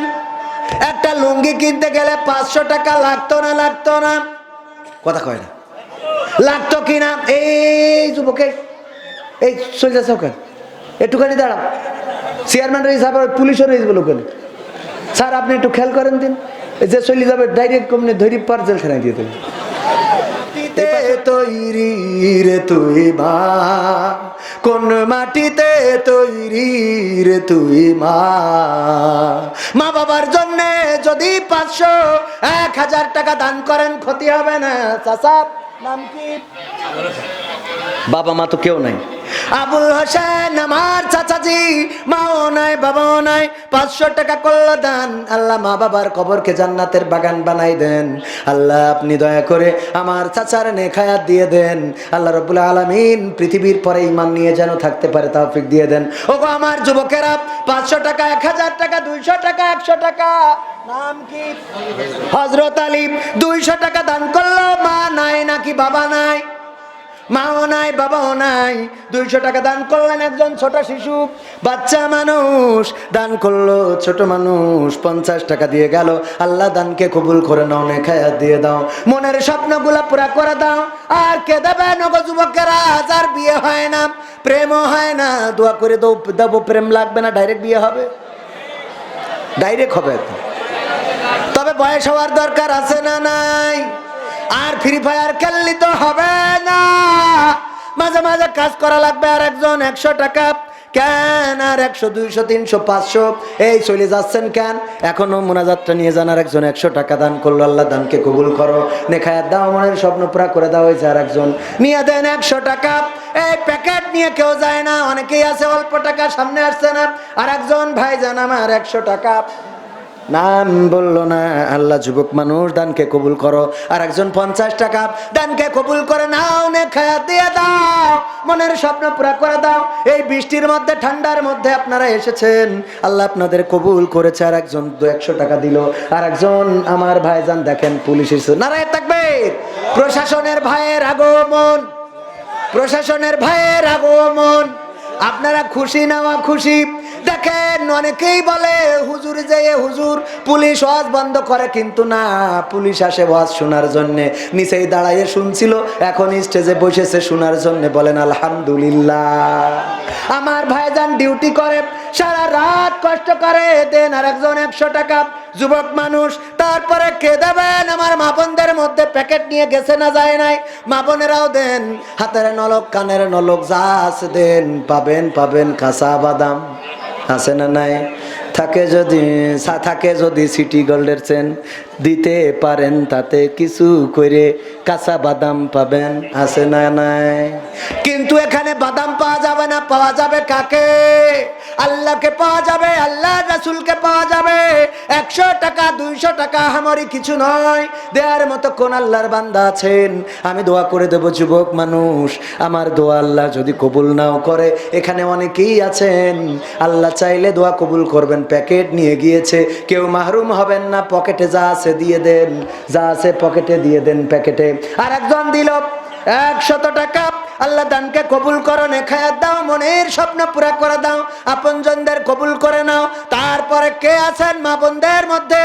একটা লুঙ্গি কিনতে গেলে 500 টাকা লাগতো না? লাগতো না? কথা কয় না, লাগতো কিনা? এই যুবকে এই চলে যাচ্ছে ওখানে, একটুখানি দাঁড়াও, চেয়ারম্যান রয়েছে আবার পুলিশও রয়েছে বলে ওখানে, স্যার আপনি একটু খেয়াল করেন দিন, যে চলে যাবে ডাইরেক্ট কমনি ধরি পার জেলখানায় দিয়ে দেবে। তৈরি রে তুই মা, কোন মাটিতে তৈরি রে তুই মা, মা বাবার জন্য যদি 500 1000 টাকা দান করেন ক্ষতি হবে না? চাচা নাম কি? বাবা মা তো কেউ নাই, আবুল হোসেন আমার চাচাজি, মাও নাই বাবাও নাই, 500 টাকা করলো দান, আল্লাহ মা বাবার কবরকে জান্নাতের বাগান বানাই দেন, আল্লাহ আপনি দয়া করে আমার চাচার নেক হায়াত দিয়ে দেন, আল্লাহ রাব্বুল আলামিন পৃথিবীর পরে ঈমান নিয়ে যেন থাকতে পারে তৌফিক দিয়ে দেন। ওগো আমার যুবকেরা, 500 টাকা 1000 টাকা 200 টাকা 100 টাকা, নাম কি? হযরত আলী 200 টাকা দান করলো, মা নাই নাকি বাবা নাই? মাও নাই বাবাও নাই, 200 টাকা দান করলেন একজন ছোট শিশু, বাচ্চা মানুষ দান করলো, ছোট মানুষ 50 টাকা দিয়ে গেল। আল্লাহ দানকে কবুল করে নাও, নেখায়াত দিয়ে দাও, মনের স্বপ্নগুলা পুরা করে দাও। আর কে দেবে নগো যুবকেরা, যার বিয়ে হয় না, প্রেমও হয় না, দোয়া করে দেবো প্রেম লাগবে না, ডাইরেক্ট বিয়ে হবে, ডাইরেক্ট হবে। তবে বয়স হওয়ার দরকার আছে না নাই? আর ফ্রি ফায়ার খেললি তো হবে না, মাঝে মাঝে কাজ করা লাগবে। আর একজন 100 টাকা কেন, আর 100, 200, 300, 500 এই চলে যাচ্ছেন কেন? এখনো মোনাজাতটা নিয়ে যান। আর একজন 100 টাকা দান করলো, আল্লাহ দানকে কবুল করো, নেখায়াত দাও, মনের স্বপ্ন পুরা করে দাও। হয়েছে আর একজন নিয়ে দেন 100 টাকা। এই প্যাকেট নিয়ে কেউ যায় না, অনেকেই আছে অল্প টাকা, সামনে আসছে না। আর একজন ভাই জান আমার 100 টাকা, নাম বললো না। আল্লাহ যুবক মানুষ দানকে কবুল করো। আর একজন 50 টাকা দানকে কবুল করে নাও, নেখায়াত দিয়ে দাও, মনের স্বপ্ন পুরা করে দাও। এই বৃষ্টির মধ্যে, ঠান্ডার মধ্যে আপনারা এসেছেন, আল্লাহ আপনাদের কবুল করেছে। আর একজন 100 টাকা দিল। আর একজন আমার ভাইজান দেখেন পুলিশ এসেছে, নারায়ে তাকবীর, প্রশাসনের ভাইয়ের আগমন, প্রশাসনের ভাইয়ের আগমন। আপনারা খুশি না খুশি? দেখেন অনেকেই বলে হুজুর যে হুজুর পুলিশ ওয়াজ বন্ধ করে, কিন্তু না, পুলিশ আসে ওয়াজ শোনার জন্য, নিচেই দাঁড়াইয়ে শুনছিল, এখন স্টেজে বসেছে শোনার জন্য। বলেন আলহামদুলিল্লাহ। আমার ভাইজান ডিউটি করে, সারা রাত কষ্ট করে, দেন আর একজন 100 টাকা, যুবক মানুষ। তারপরে কে দেবেন? আমার মা বোনদের মধ্যে প্যাকেট নিয়ে গেছে না যায় নাই, মা বোনেরাও দেন, হাতের নলক কানের নলক যা আছে দেন, পাবেন পাবেন কাঁচা বাদাম আছে না নাই? থাকে যদি সিটি গোল্ডের চেন দিতে পারেন, তাতে কিছু করে কাঁচা বাদাম পাবেন, আছে না নাই? কিন্তু এখানে বাদাম পাওয়া যাবে না, পাওয়া যাবে কাকে? আল্লাহকে পাওয়া যাবে, আল্লাহ রাসূলকে পাওয়া যাবে। 100 টাকা 200 টাকা আমারই কিছু নয়, দেওয়ার মতো কোন আল্লাহর বান্দা আছেন? আমি দোয়া করে দেব যুবক মানুষ, আমার দোয়া আল্লাহ যদি কবুল নাও করে, এখানে অনেকেই আছেন আল্লাহ চাইলে দোয়া কবুল করবেন। প্যাকেট নিয়ে গিয়েছে, কেউ মাহরুম হবেন না, পকেটে যা আছে দিয়ে দেন, যা আছে পকেটে দিয়ে দেন প্যাকেটে। আর একজন দিল 100 টাকা, আল্লাহ দানকে কবুল করো, নেখায়াত দাও, মনের স্বপ্ন পুরা করে দাও, আপনজনদের কবুল করে নাও। তারপরে কে আছেন মা বোনদের মধ্যে?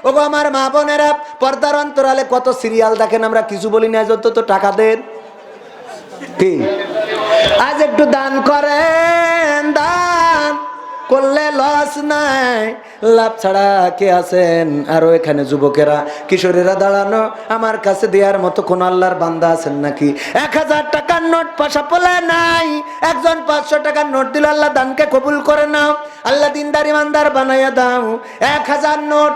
ওগো আমার মা বোনেরা, পর্দার অন্তরালে কত সিরিয়াল দেখেন, আমরা কিছু বলি না, যত তো টাকা দেন কি, আজ একটু দান করেন, দান করলে লস নাই, লাভ ছাড়া কে আছেন? আরো এখানে যুবকেরা, কিশোরেরা দাঁড়ানো, আমার কাছে দেওয়ার মতো কোন আল্লাহর বান্দা আছেন নাকি? 1000 টাকার নোট পাশা পোলে নাই, একজন 500 টাকার নোট দিল, আল্লাহ দানকে কবুল করে নাও, আল্লাহ দিনদার ইমানদার বানাইয়া দাও। 1000 নোট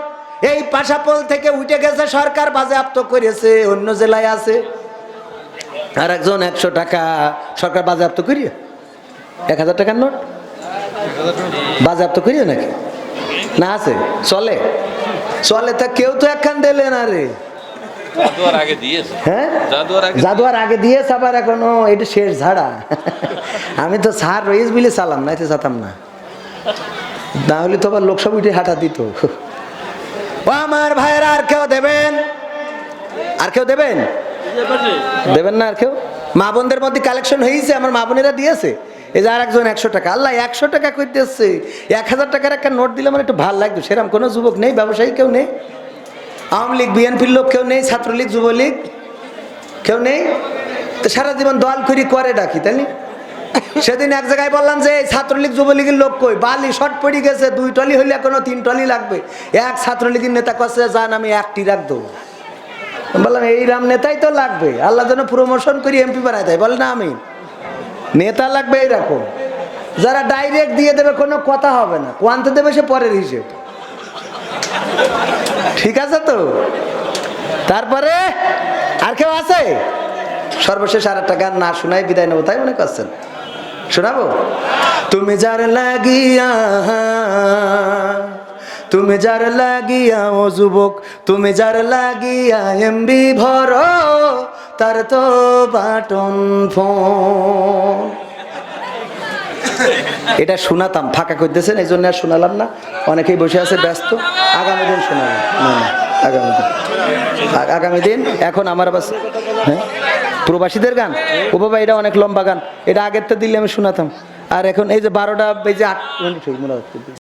এই পাশাপোল থেকে উঠে গেছে, সরকার বাজেয়াপ্ত করেছে, অন্য জেলায় আছে। আর একজন 100 টাকা সরকার বাজেয়াপ্ত করিয়ে, 1000 টাকার নোট বাজেয়াপ্ত করিয়ে নাকি? না আছে, চলে চলে, তা কেউ তো একখান দিলে না রে, হ্যাঁ জাদুয়ার আগে দিয়েছে, আবার এখনো এটা শেষ ঝাড়া। আমি তো সার রইস বিলে চালাম না, এতে চাতাম না, না হলে তো আবার লোকসভা উঠে হাঁটা দিত। ও আমার ভাইয়েরা, আর কেউ দেবেন? আর কেউ দেবেন? দেবেন না আর কেউ? মা বোনদের মধ্যে কালেকশন হয়েছে, আমার মা বোনেরা দিয়েছে। এই যে আর একজন 100 টাকা, আল্লাহ 100 টাকা করতেছে, 1000 টাকার একটা নোট দিলে আমার একটু ভালো লাগতো। সেরকম কোনো যুবক নেই, ব্যবসায়ী কেউ নেই, আওয়ামী লীগ বিএনপির লোক কেউ নেই, ছাত্রলীগ যুবলীগ কেউ নেই, তো সারা জীবন দল করি করে ডাকি, তাই না? সেদিন এক জায়গায় বললাম যে ছাত্রলীগ যুবলীগের লোক কই, বালি শর্ট পড়ে গেছে, 2 টলি হইলে এখনো 3 টলি লাগবে। এক ছাত্রলীগের নেতা কাছে যান, আমি 1টি রাখবো। বললাম এই রাম নেতাই তো লাগবে, আল্লাহ যেন প্রমোশন করি এমপি বানায় দেয়। বলে না, আমি নেতা লাগবে এইরকম, যারা ডাইরেক্ট দিয়ে দেবে, কোনো কথা হবে না, কোয়ান্তে দেবে সে পরের হিসেব, ঠিক আছে তো? তারপরে আর কেউ আছে? সর্বশেষ আর একটা গান না শোনাই বিদায় নেবো, তাই মনে করছেন? শোনাবো? তুমি যার লাগিয়া, তুমি যার লাগিয়া, ও যুবক তুমি যার লাগিয়া এমবি ভরো, তার তো বাটন ফোন। এটা শোনাতাম, ফাঁকা করতেছেন এই জন্য আর শোনালাম না, অনেকেই বসে আছে ব্যস্ত, আগামী দিন শোনালাম। আগামী দিন এখন আমার বাস, হ্যাঁ প্রবাসীদের গান? ও বাবা, এটা অনেক লম্বা গান, এটা আগের তো দিলে আমি শোনাতাম। আর এখন এই যে 12টা, এই যে 8 মিনিট হয়ে